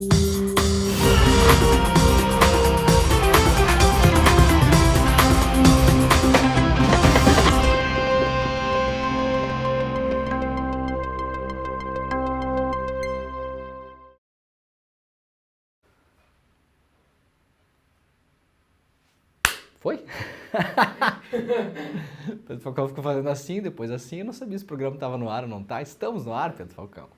Foi? Pedro Falcão ficou fazendo assim, depois assim. Eu não sabia se o programa estava no ar ou não tá. Estamos no ar, Pedro Falcão.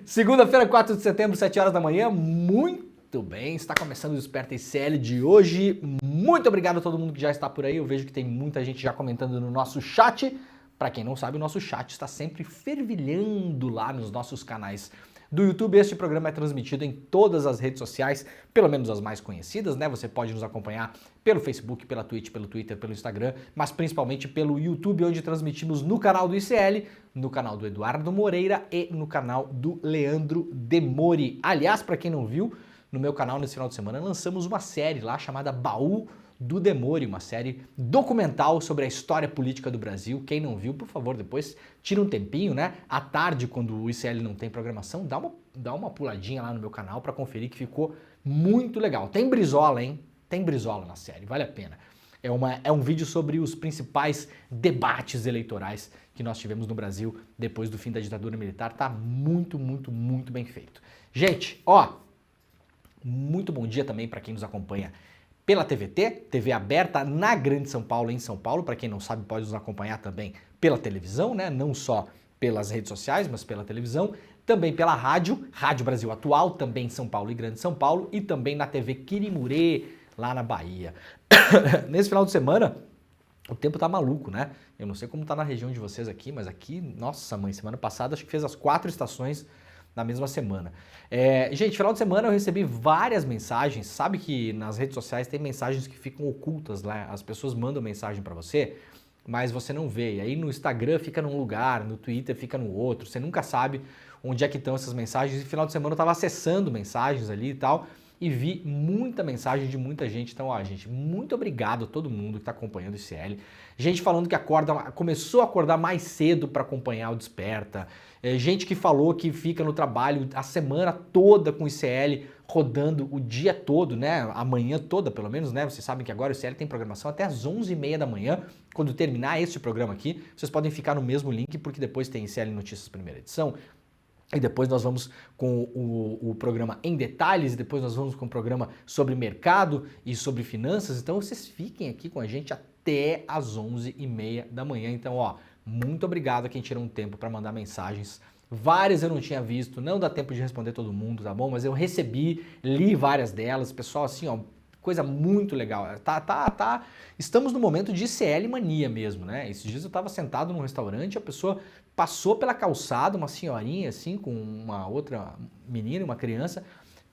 Segunda-feira, 4 de setembro, 7 horas da manhã. Muito bem, está começando o Desperta ICL de hoje. Muito obrigado a todo mundo que já está por aí. Eu vejo que tem muita gente já comentando no nosso chat. Para quem não sabe, o nosso chat está sempre fervilhando lá nos nossos canais do YouTube. Este programa é transmitido em todas as redes sociais, pelo menos as mais conhecidas, né? Você pode nos acompanhar pelo Facebook, pela Twitch, pelo Twitter, pelo Instagram, mas principalmente pelo YouTube, onde transmitimos no canal do ICL, no canal do Eduardo Moreira e no canal do Leandro Demori. Aliás, para quem não viu, no meu canal nesse final de semana lançamos uma série lá chamada Baú do Demori, uma série documental sobre a história política do Brasil. Quem não viu, por favor, depois tira um tempinho, né? À tarde, quando o ICL não tem programação, dá uma puladinha lá no meu canal para conferir, que ficou muito legal. Tem Brizola, hein? Tem Brizola na série, vale a pena. É um vídeo sobre os principais debates eleitorais que nós tivemos no Brasil depois do fim da ditadura militar. Tá muito, muito, muito bem feito. Gente, ó, muito bom dia também para quem nos acompanha pela TVT, TV aberta na Grande São Paulo, em São Paulo. Para quem não sabe, pode nos acompanhar também pela televisão, né? Não só pelas redes sociais, mas pela televisão. Também pela rádio, Rádio Brasil Atual, também em São Paulo e Grande São Paulo. E também na TV Quirimurê, lá na Bahia. Nesse final de semana, o tempo tá maluco, né? Eu não sei como tá na região de vocês aqui, mas aqui, nossa mãe, semana passada acho que fez as 4 estações na mesma semana. Gente, final de semana eu recebi várias mensagens. Sabe que nas redes sociais tem mensagens que ficam ocultas lá. As pessoas mandam mensagem para você, mas você não vê. E aí no Instagram fica num lugar, no Twitter fica no outro. Você nunca sabe onde é que estão essas mensagens. E final de semana eu tava acessando mensagens ali e tal, e vi muita mensagem de muita gente. Então, ó, gente, muito obrigado a todo mundo que está acompanhando o ICL. Gente falando que começou a acordar mais cedo para acompanhar o Desperta. Gente que falou que fica no trabalho a semana toda com o ICL, rodando o dia todo, né? A manhã toda, pelo menos, né? Vocês sabem que agora o ICL tem programação até às 11h30 da manhã. Quando terminar este programa aqui, vocês podem ficar no mesmo link, porque depois tem ICL Notícias primeira edição. E depois nós vamos com o programa Em Detalhes, e depois nós vamos com o programa sobre mercado e sobre finanças. Então vocês fiquem aqui com a gente até às 11h30 da manhã. Então, ó, muito obrigado a quem tirou um tempo para mandar mensagens. Várias eu não tinha visto, não dá tempo de responder todo mundo, tá bom? Mas eu recebi, li várias delas. Pessoal, assim, ó, coisa muito legal. Estamos no momento de ICL mania mesmo, né? Esses dias eu estava sentado num restaurante, a pessoa passou pela calçada, uma senhorinha assim, com uma outra menina, uma criança,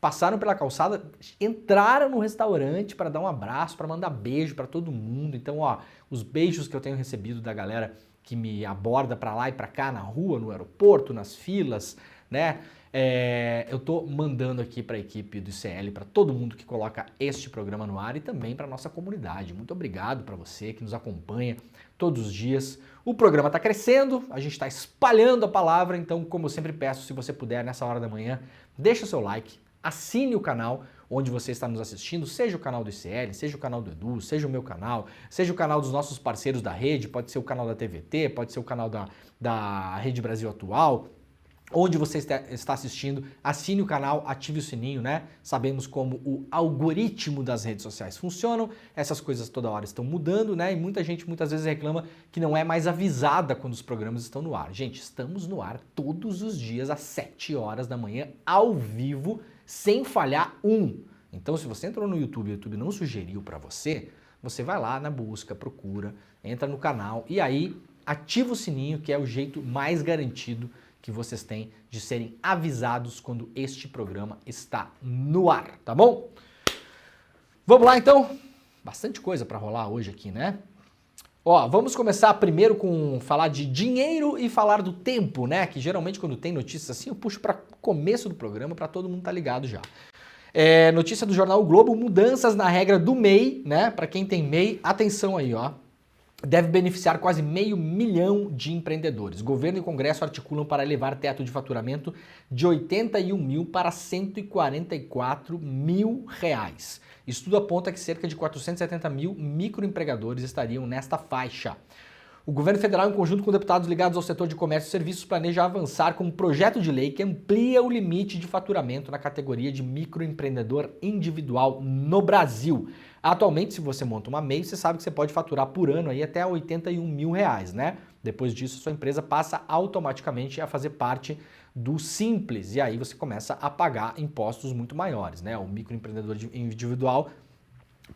passaram pela calçada, entraram no restaurante para dar um abraço, para mandar beijo para todo mundo. Então, ó, os beijos que eu tenho recebido da galera que me aborda para lá e para cá, na rua, no aeroporto, nas filas, né? Eu tô mandando aqui para a equipe do ICL, para todo mundo que coloca este programa no ar e também para nossa comunidade. Muito obrigado para você que nos acompanha todos os dias. O programa está crescendo, a gente está espalhando a palavra, então, como eu sempre peço, se você puder, nessa hora da manhã, deixa o seu like, assine o canal onde você está nos assistindo, seja o canal do ICL, seja o canal do Edu, seja o meu canal, seja o canal dos nossos parceiros da rede, pode ser o canal da TVT, pode ser o canal da Rede Brasil Atual. Onde você está assistindo, assine o canal, ative o sininho, né? Sabemos como o algoritmo das redes sociais funcionam, essas coisas toda hora estão mudando, né? E muita gente muitas vezes reclama que não é mais avisada quando os programas estão no ar. Gente, estamos no ar todos os dias às 7 horas da manhã, ao vivo, sem falhar um. Então, se você entrou no YouTube e o YouTube não sugeriu para você, você vai lá na busca, procura, entra no canal e aí ativa o sininho, que é o jeito mais garantido que vocês têm de serem avisados quando este programa está no ar, tá bom? Vamos lá então? Bastante coisa para rolar hoje aqui, né? Ó, vamos começar primeiro com falar de dinheiro e falar do tempo, né? Que geralmente quando tem notícias assim eu puxo para começo do programa para todo mundo tá ligado já. Notícia do jornal o Globo, mudanças na regra do MEI, né? Para quem tem MEI, atenção aí, ó. deve beneficiar quase 500 mil de empreendedores. Governo e Congresso articulam para elevar teto de faturamento de 81 mil para 144 mil reais. Estudo aponta que cerca de 470 mil microempregadores estariam nesta faixa. O governo federal, em conjunto com deputados ligados ao setor de comércio e serviços, planeja avançar com um projeto de lei que amplia o limite de faturamento na categoria de microempreendedor individual no Brasil. Atualmente, se você monta uma MEI, você sabe que você pode faturar por ano aí até 81 mil reais, né? Depois disso, sua empresa passa automaticamente a fazer parte do Simples e aí você começa a pagar impostos muito maiores, né? O microempreendedor individual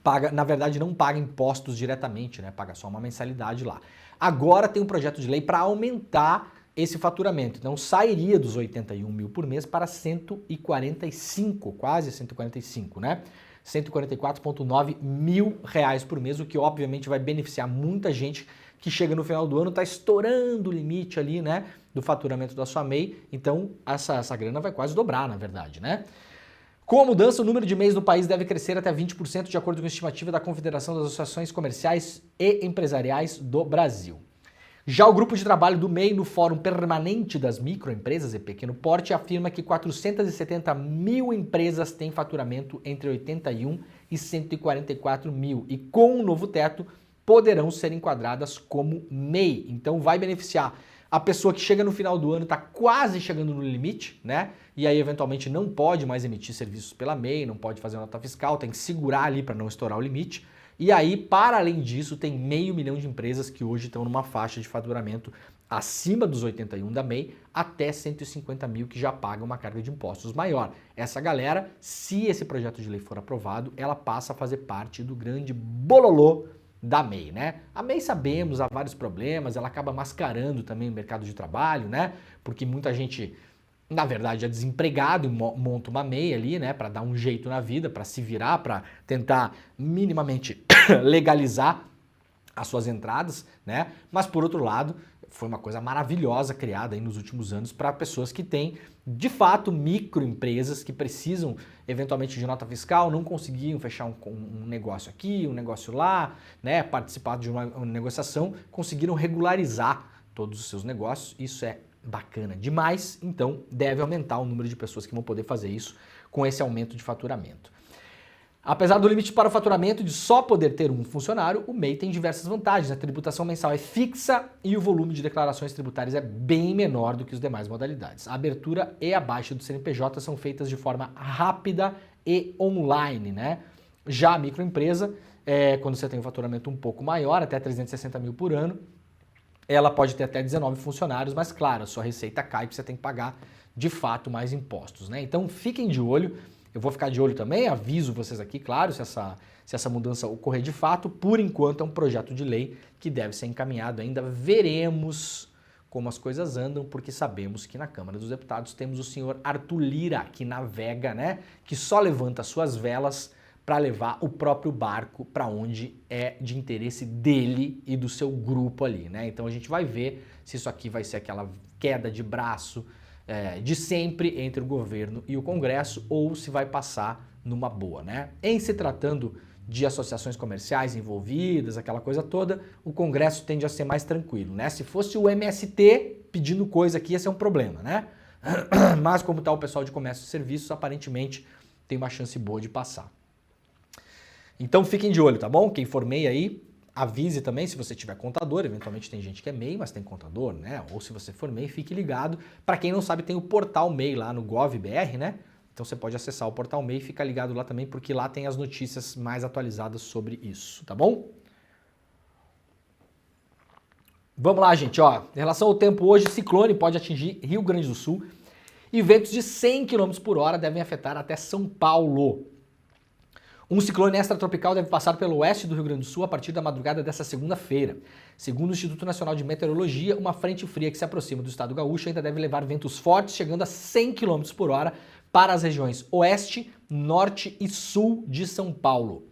paga, na verdade, não paga impostos diretamente, né? Paga só uma mensalidade lá. Agora tem um projeto de lei para aumentar esse faturamento. Então sairia dos 81 mil por mês para 145, quase 145, né? 144,9 mil reais por mês, o que obviamente vai beneficiar muita gente que chega no final do ano, está estourando o limite ali, né, do faturamento da sua MEI. Então essa grana vai quase dobrar, na verdade, né? Com a mudança, o número de MEIs no país deve crescer até 20%, de acordo com a estimativa da Confederação das Associações Comerciais e Empresariais do Brasil. Já o grupo de trabalho do MEI no Fórum Permanente das Microempresas e Pequeno Porte afirma que 470 mil empresas têm faturamento entre 81 e 144 mil e com o novo teto poderão ser enquadradas como MEI. Então vai beneficiar a pessoa que chega no final do ano, está quase chegando no limite, né? E aí eventualmente não pode mais emitir serviços pela MEI, não pode fazer nota fiscal, tem que segurar ali para não estourar o limite. E aí, para além disso, tem 500 mil de empresas que hoje estão numa faixa de faturamento acima dos 81 da MEI até 150 mil que já pagam uma carga de impostos maior. Essa galera, se esse projeto de lei for aprovado, ela passa a fazer parte do grande bololô da MEI, né? A MEI, sabemos, há vários problemas, ela acaba mascarando também o mercado de trabalho, né? Porque muita gente, na verdade, é desempregado e monta uma MEI ali, né? Para dar um jeito na vida, para se virar, para tentar minimamente legalizar as suas entradas, né? Mas por outro lado, foi uma coisa maravilhosa criada aí nos últimos anos para pessoas que têm, de fato, microempresas que precisam eventualmente de nota fiscal, não conseguiam fechar um negócio aqui, um negócio lá, né? Participar de uma negociação, conseguiram regularizar todos os seus negócios. Isso é bacana demais, então deve aumentar o número de pessoas que vão poder fazer isso com esse aumento de faturamento. Apesar do limite para o faturamento de só poder ter um funcionário, o MEI tem diversas vantagens. A tributação mensal é fixa e o volume de declarações tributárias é bem menor do que as demais modalidades. A abertura e a baixa do CNPJ são feitas de forma rápida e online, né? Já a microempresa, quando você tem um faturamento um pouco maior, até 360 mil por ano, ela pode ter até 19 funcionários, mas claro, a sua receita cai porque você tem que pagar de fato mais impostos, né? Então fiquem de olho. Eu vou ficar de olho também, aviso vocês aqui, claro, se essa mudança ocorrer de fato. Por enquanto é um projeto de lei que deve ser encaminhado ainda. Veremos como as coisas andam, porque sabemos que na Câmara dos Deputados temos o senhor Arthur Lira, que navega, né? Que só levanta suas velas para levar o próprio barco para onde é de interesse dele e do seu grupo ali, né? Então a gente vai ver se isso aqui vai ser aquela queda de braço de sempre entre o governo e o Congresso ou se vai passar numa boa, né? Em se tratando de associações comerciais envolvidas, aquela coisa toda, o Congresso tende a ser mais tranquilo, né? Se fosse o MST pedindo coisa aqui ia ser um problema, né? Mas como está o pessoal de comércio e serviços, aparentemente tem uma chance boa de passar. Então fiquem de olho, tá bom? Quem for MEI aí, avise também se você tiver contador, eventualmente tem gente que é MEI, mas tem contador, né? Ou se você for MEI, fique ligado. Para quem não sabe, tem o portal MEI lá no Gov.br, né? Então você pode acessar o portal MEI e ficar ligado lá também, porque lá tem as notícias mais atualizadas sobre isso, tá bom? Vamos lá, gente, ó. Em relação ao tempo hoje, ciclone pode atingir Rio Grande do Sul e ventos de 100 km por hora devem afetar até São Paulo. Um ciclone extratropical deve passar pelo oeste do Rio Grande do Sul a partir da madrugada desta segunda-feira. Segundo o Instituto Nacional de Meteorologia, uma frente fria que se aproxima do estado gaúcho ainda deve levar ventos fortes, chegando a 100 km por hora para as regiões oeste, norte e sul de São Paulo.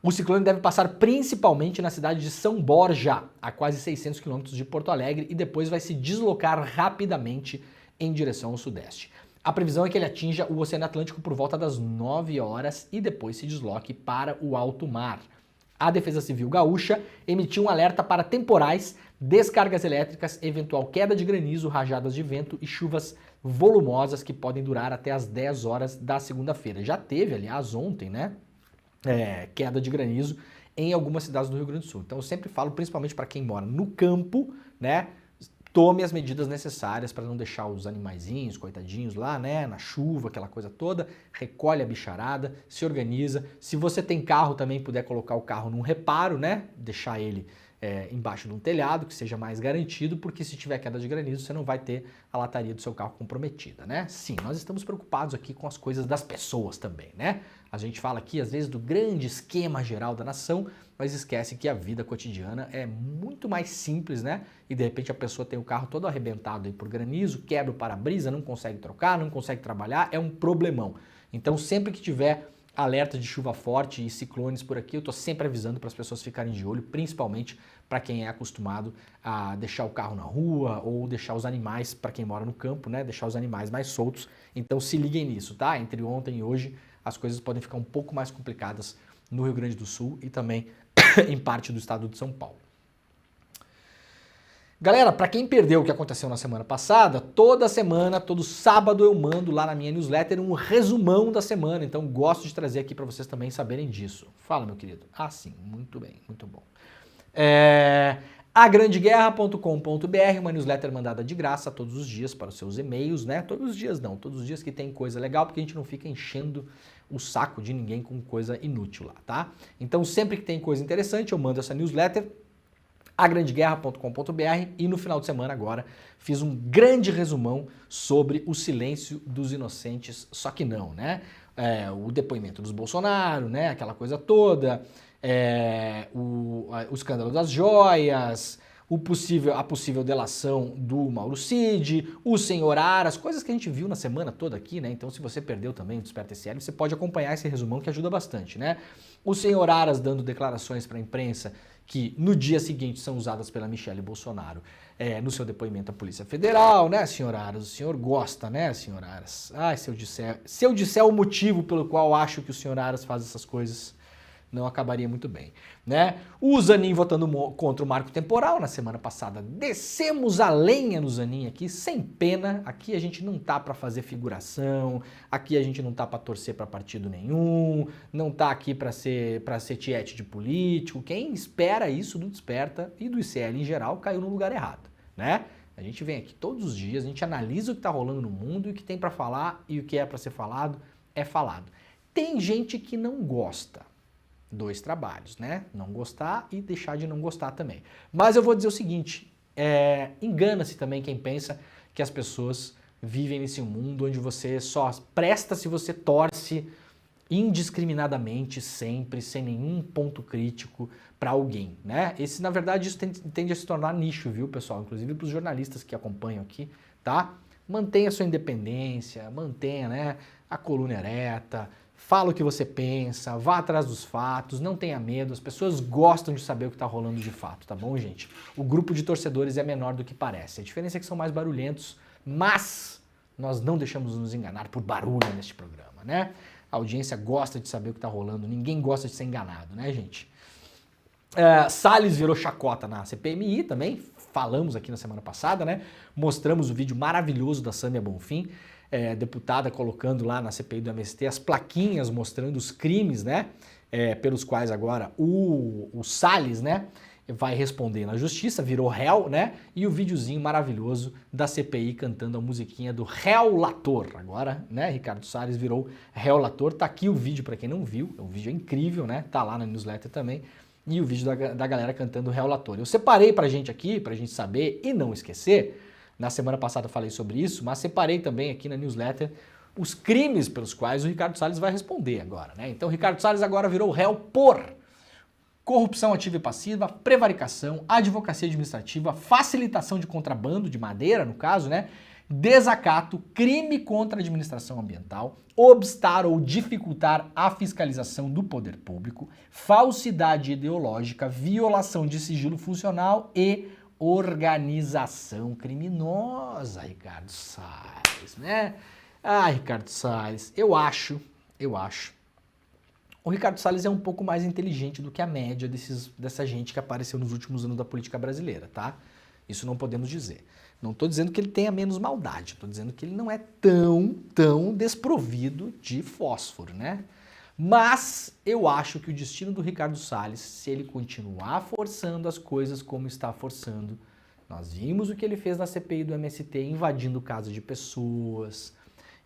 O ciclone deve passar principalmente na cidade de São Borja, a quase 600 km de Porto Alegre, e depois vai se deslocar rapidamente em direção ao sudeste. A previsão é que ele atinja o Oceano Atlântico por volta das 9 horas e depois se desloque para o alto mar. A Defesa Civil Gaúcha emitiu um alerta para temporais, descargas elétricas, eventual queda de granizo, rajadas de vento e chuvas volumosas que podem durar até as 10 horas da segunda-feira. Já teve, aliás, ontem, né, queda de granizo em algumas cidades do Rio Grande do Sul. Então eu sempre falo, principalmente para quem mora no campo, né, tome as medidas necessárias para não deixar os animaizinhos, coitadinhos lá, né, na chuva, aquela coisa toda, recolhe a bicharada, se organiza. Se você tem carro também, puder colocar o carro num reparo, né, deixar ele embaixo de um telhado, que seja mais garantido, porque se tiver queda de granizo, você não vai ter a lataria do seu carro comprometida, né? Sim, nós estamos preocupados aqui com as coisas das pessoas também, né? A gente fala aqui, às vezes, do grande esquema geral da nação, mas esquece que a vida cotidiana é muito mais simples, né? E de repente a pessoa tem o carro todo arrebentado aí por granizo, quebra o para-brisa, não consegue trocar, não consegue trabalhar, é um problemão. Então sempre que tiver alerta de chuva forte e ciclones por aqui, eu tô sempre avisando para as pessoas ficarem de olho, principalmente para quem é acostumado a deixar o carro na rua ou deixar os animais, para quem mora no campo, né? Deixar os animais mais soltos. Então se liguem nisso, tá? Entre ontem e hoje as coisas podem ficar um pouco mais complicadas no Rio Grande do Sul e também em parte do estado de São Paulo. Galera, para quem perdeu o que aconteceu na semana passada, toda semana, todo sábado eu mando lá na minha newsletter um resumão da semana, então gosto de trazer aqui para vocês também saberem disso. Fala, meu querido. Ah, sim, muito bem, muito bom. agrandeguerra.com.br, uma newsletter mandada de graça todos os dias para os seus e-mails, né? Todos os dias não, todos os dias que tem coisa legal, porque a gente não fica enchendo o saco de ninguém com coisa inútil lá, tá? Então sempre que tem coisa interessante eu mando essa newsletter, agrandeguerra.com.br, e no final de semana agora fiz um grande resumão sobre o silêncio dos inocentes, só que não, né? O depoimento dos Bolsonaro, né? Aquela coisa toda, o escândalo das joias, a possível delação do Mauro Cid, o senhor Aras, coisas que a gente viu na semana toda aqui, né? Então se você perdeu também o Desperta SL, você pode acompanhar esse resumão que ajuda bastante, né? O senhor Aras dando declarações para a imprensa que no dia seguinte são usadas pela Michelle Bolsonaro no seu depoimento à Polícia Federal, né, senhor Aras? O senhor gosta, né, senhor Aras? Ai, se eu disser o motivo pelo qual acho que o senhor Aras faz essas coisas, não acabaria muito bem, né? O Zanin votando contra o marco temporal na semana passada. Descemos a lenha no Zanin aqui, sem pena. Aqui a gente não tá para fazer figuração, aqui a gente não tá para torcer para partido nenhum, não tá aqui para ser tiete de político. Quem espera isso do Desperta e do ICL em geral caiu no lugar errado, né? A gente vem aqui todos os dias, a gente analisa o que tá rolando no mundo e o que tem para falar e o que é para ser falado é falado. Tem gente que não gosta. Dois trabalhos, né? Não gostar e deixar de não gostar também. Mas eu vou dizer o seguinte, engana-se também quem pensa que as pessoas vivem nesse mundo onde você só presta se você torce indiscriminadamente, sempre, sem nenhum ponto crítico para alguém, né? Na verdade, isso tende a se tornar nicho, viu, pessoal? Inclusive para os jornalistas que acompanham aqui, tá? Mantenha a sua independência, mantenha, né, a coluna ereta, fala o que você pensa, vá atrás dos fatos, não tenha medo, as pessoas gostam de saber o que está rolando de fato, tá bom, gente? O grupo de torcedores é menor do que parece, a diferença é que são mais barulhentos, mas nós não deixamos nos enganar por barulho neste programa, né? A audiência gosta de saber o que está rolando, ninguém gosta de ser enganado, né, gente? Salles virou chacota na CPMI também, falamos aqui na semana passada, né? Mostramos o vídeo maravilhoso da Sâmia Bonfim, deputada colocando lá na CPI do MST as plaquinhas mostrando os crimes, né? Pelos quais agora o Salles, né? Vai responder na justiça, virou réu, né? E o videozinho maravilhoso da CPI cantando a musiquinha do réu Lator. Agora, né, Ricardo Salles virou réu Lator. Tá aqui o vídeo para quem não viu, o vídeo é incrível, né? Tá lá na newsletter também. E o vídeo da galera cantando réu Lator. Eu separei pra gente aqui, pra gente saber e não esquecer. Na semana passada eu falei sobre isso, mas separei também aqui na newsletter os crimes pelos quais o Ricardo Salles vai responder agora, né? Então o Ricardo Salles agora virou réu por corrupção ativa e passiva, prevaricação, advocacia administrativa, facilitação de contrabando de madeira, no caso, né? Desacato, crime contra a administração ambiental, obstar ou dificultar a fiscalização do poder público, falsidade ideológica, violação de sigilo funcional e organização criminosa, Ricardo Salles, né? Ah, Ricardo Salles, eu acho O Ricardo Salles é um pouco mais inteligente do que a média dessa gente que apareceu nos últimos anos da política brasileira, tá? Isso não podemos dizer. Não estou dizendo que ele tenha menos maldade, estou dizendo que ele não é tão desprovido de fósforo, né? Mas eu acho que o destino do Ricardo Salles, se ele continuar forçando as coisas como está forçando, nós vimos o que ele fez na CPI do MST, invadindo casa de pessoas,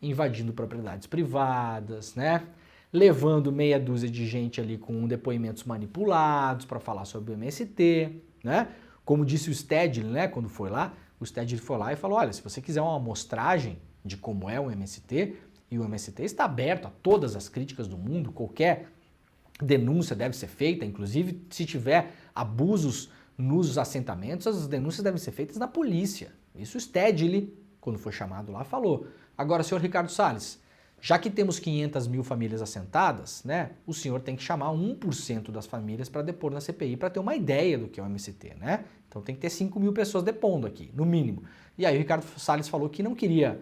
invadindo propriedades privadas, né? Levando meia dúzia de gente ali com depoimentos manipulados para falar sobre o MST, né? Como disse o Stedley, né, quando foi lá, o Stedley foi lá e falou, olha, se você quiser uma amostragem de como é o MST, e o MST está aberto a todas as críticas do mundo, qualquer denúncia deve ser feita, inclusive se tiver abusos nos assentamentos, as denúncias devem ser feitas na polícia. Isso o Stedley, quando foi chamado lá, falou. Agora, senhor Ricardo Salles, já que temos 500 mil famílias assentadas, né, o senhor tem que chamar 1% das famílias para depor na CPI para ter uma ideia do que é o MST, né? Então tem que ter 5 mil pessoas depondo aqui, no mínimo. E aí o Ricardo Salles falou que não queria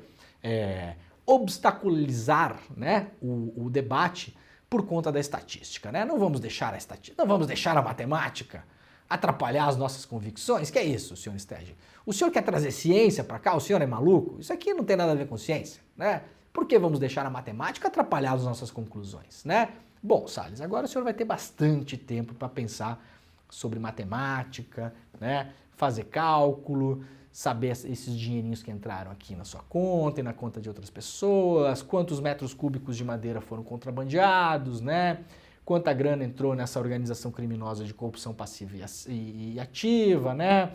obstaculizar, né, o debate por conta da estatística, né? Não vamos deixar a estatística, não vamos deixar a matemática atrapalhar as nossas convicções. Que é isso, senhor Stedley? O senhor quer trazer ciência para cá? O senhor é maluco? Isso aqui não tem nada a ver com ciência, né? Por que vamos deixar a matemática atrapalhar as nossas conclusões, né? Bom, Salles, agora o senhor vai ter bastante tempo para pensar sobre matemática, né? Fazer cálculo, saber esses dinheirinhos que entraram aqui na sua conta e na conta de outras pessoas, quantos metros cúbicos de madeira foram contrabandeados, né? Quanta grana entrou nessa organização criminosa de corrupção passiva e ativa, né?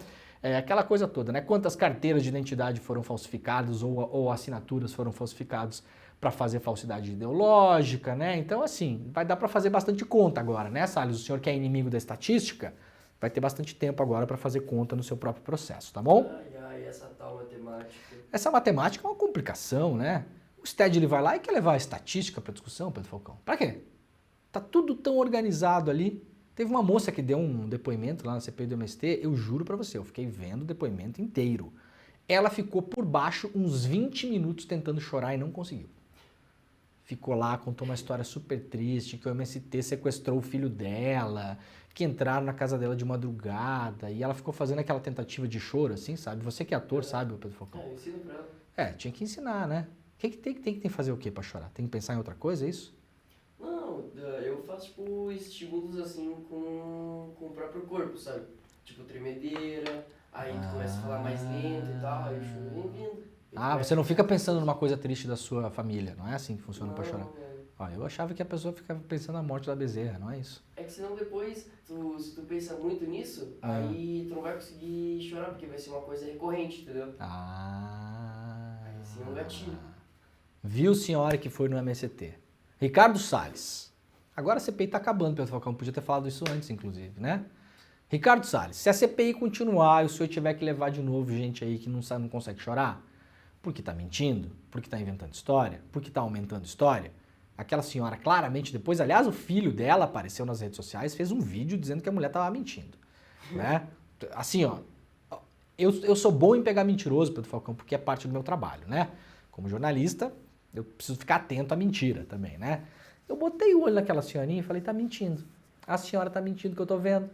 Aquela coisa toda, né? Quantas carteiras de identidade foram falsificadas ou assinaturas foram falsificadas para fazer falsidade ideológica, né? Então, assim, vai dar para fazer bastante conta agora, né, Salles? O senhor que é inimigo da estatística, vai ter bastante tempo agora para fazer conta no seu próprio processo, tá bom? Ai, essa tal matemática. Essa matemática é uma complicação, né? O Stedley vai lá e quer levar a estatística para discussão, Pedro Falcão. Para quê? Tá tudo tão organizado ali. Teve uma moça que deu um depoimento lá na CPI do MST, eu juro pra você, eu fiquei vendo o depoimento inteiro. Ela ficou por baixo uns 20 minutos tentando chorar e não conseguiu. Ficou lá, contou uma história super triste, que o MST sequestrou o filho dela, que entraram na casa dela de madrugada, e ela ficou fazendo aquela tentativa de choro, assim, sabe? Você que é ator, sabe, Pedro Falcão? Eu ensino pra ela. Tinha que ensinar, né? Tem que fazer o quê pra chorar? Tem que pensar em outra coisa, é isso? Não, eu faço, tipo, estímulos, assim, com o próprio corpo, sabe? Tipo, tremedeira, aí tu começa a falar mais lento e tal, aí eu choro bem vindo. Você não fica pensando numa coisa triste da sua família, não é assim que funciona pra chorar? Não. Eu achava que a pessoa ficava pensando na morte da bezerra, não é isso? É que senão depois, se tu pensa muito nisso, aí tu não vai conseguir chorar, porque vai ser uma coisa recorrente, entendeu? Aí assim é um gatilho. Viu, senhora que foi no MST? Ricardo Salles. Agora a CPI tá acabando, Pedro Falcão. Podia ter falado isso antes, inclusive, né? Ricardo Salles, se a CPI continuar e o senhor tiver que levar de novo gente aí que não sabe, não consegue chorar, porque tá mentindo, porque tá inventando história, porque tá aumentando história, aquela senhora claramente depois, aliás, o filho dela apareceu nas redes sociais, fez um vídeo dizendo que a mulher tava mentindo, né? Assim, ó, eu sou bom em pegar mentiroso, Pedro Falcão, porque é parte do meu trabalho, né? Como jornalista, eu preciso ficar atento à mentira também, né? Eu botei o olho naquela senhorinha e falei, tá mentindo. A senhora tá mentindo que eu tô vendo,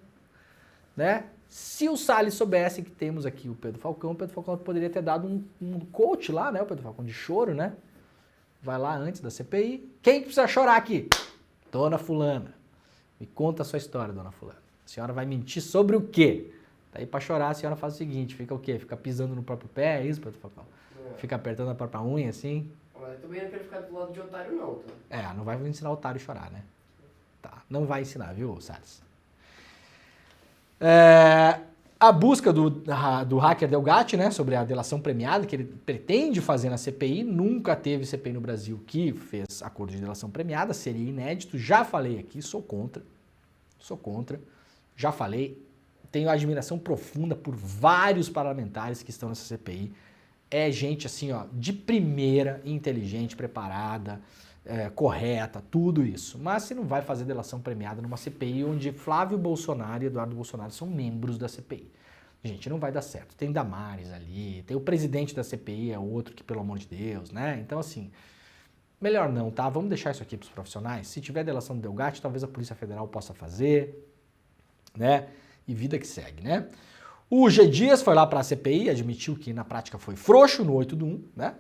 né? Se o Salles soubesse que temos aqui o Pedro Falcão poderia ter dado um coach lá, né? O Pedro Falcão de choro, né? Vai lá antes da CPI. Quem que precisa chorar aqui? Dona Fulana. Me conta a sua história, dona Fulana. A senhora vai mentir sobre o quê? Daí pra chorar a senhora faz o seguinte, fica o quê? Fica pisando no próprio pé, é isso, Pedro Falcão? Fica apertando a própria unha, assim. Mas eu também não quero ficar do lado de otário, não, tá? Não vai ensinar o otário a chorar, né? Tá, não vai ensinar, viu, Salles? A busca do hacker Delgatti, né, sobre a delação premiada que ele pretende fazer na CPI, nunca teve CPI no Brasil que fez acordo de delação premiada, seria inédito, já falei aqui, sou contra, já falei, tenho admiração profunda por vários parlamentares que estão nessa CPI, é gente assim, ó, de primeira, inteligente, preparada, correta, tudo isso. Mas você não vai fazer delação premiada numa CPI onde Flávio Bolsonaro e Eduardo Bolsonaro são membros da CPI. Gente, não vai dar certo. Tem Damares ali, tem o presidente da CPI, é outro que, pelo amor de Deus, né? Então, assim, melhor não, tá? Vamos deixar isso aqui para os profissionais. Se tiver delação do Delgatti, talvez a Polícia Federal possa fazer, né? E vida que segue, né? O G. Dias foi lá para a CPI, admitiu que na prática foi frouxo no 8 do 1, né?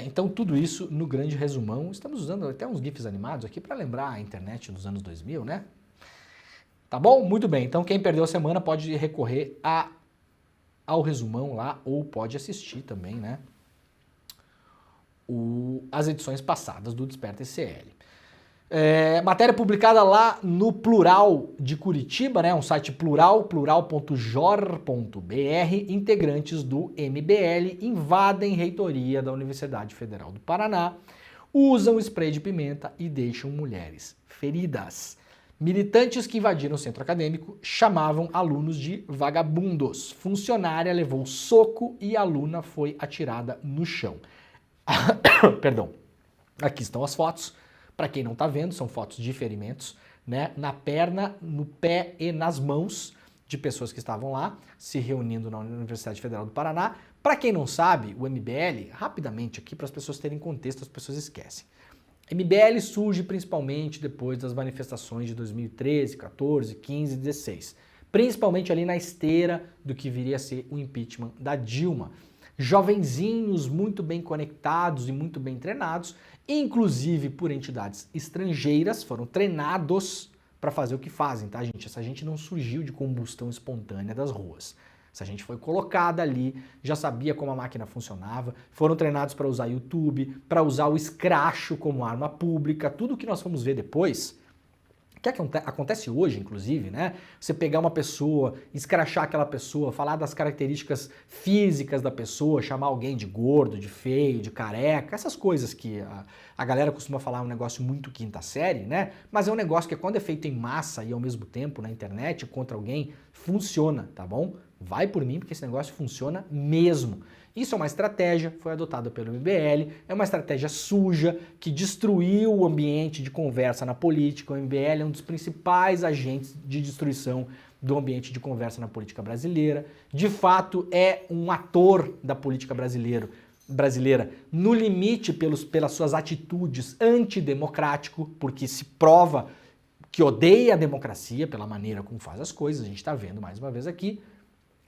Então tudo isso no grande resumão. Estamos usando até uns GIFs animados aqui para lembrar a internet dos anos 2000, né? Tá bom? Muito bem. Então quem perdeu a semana pode recorrer ao resumão lá ou pode assistir também, né? As edições passadas do Desperta ICL. Matéria publicada lá no Plural de Curitiba, né? Um site plural.jor.br. Integrantes do MBL invadem reitoria da Universidade Federal do Paraná, usam spray de pimenta e deixam mulheres feridas. Militantes que invadiram o centro acadêmico chamavam alunos de vagabundos. Funcionária levou soco e aluna foi atirada no chão. Perdão. Aqui estão as fotos. Para quem não está vendo, são fotos de ferimentos, né, na perna, no pé e nas mãos de pessoas que estavam lá, se reunindo na Universidade Federal do Paraná. Para quem não sabe, o MBL, rapidamente aqui, para as pessoas terem contexto, as pessoas esquecem. MBL surge principalmente depois das manifestações de 2013, 14, 15 e 16. Principalmente ali na esteira do que viria a ser o impeachment da Dilma. Jovenzinhos muito bem conectados e muito bem treinados, inclusive por entidades estrangeiras, foram treinados para fazer o que fazem, tá, gente? Essa gente não surgiu de combustão espontânea das ruas. Essa gente foi colocada ali, já sabia como a máquina funcionava, foram treinados para usar YouTube, para usar o escracho como arma pública, tudo que nós vamos ver depois. O que acontece hoje, inclusive, né? Você pegar uma pessoa, escrachar aquela pessoa, falar das características físicas da pessoa, chamar alguém de gordo, de feio, de careca, essas coisas que a galera costuma falar, é um negócio muito quinta série, né? Mas é um negócio que quando é feito em massa e ao mesmo tempo na internet contra alguém, funciona, tá bom? Vai por mim, porque esse negócio funciona mesmo. Isso é uma estratégia, foi adotada pelo MBL, é uma estratégia suja, que destruiu o ambiente de conversa na política. O MBL é um dos principais agentes de destruição do ambiente de conversa na política brasileira. De fato, é um ator da política brasileira no limite pelas suas atitudes antidemocrático, porque se prova que odeia a democracia pela maneira como faz as coisas, a gente está vendo mais uma vez aqui.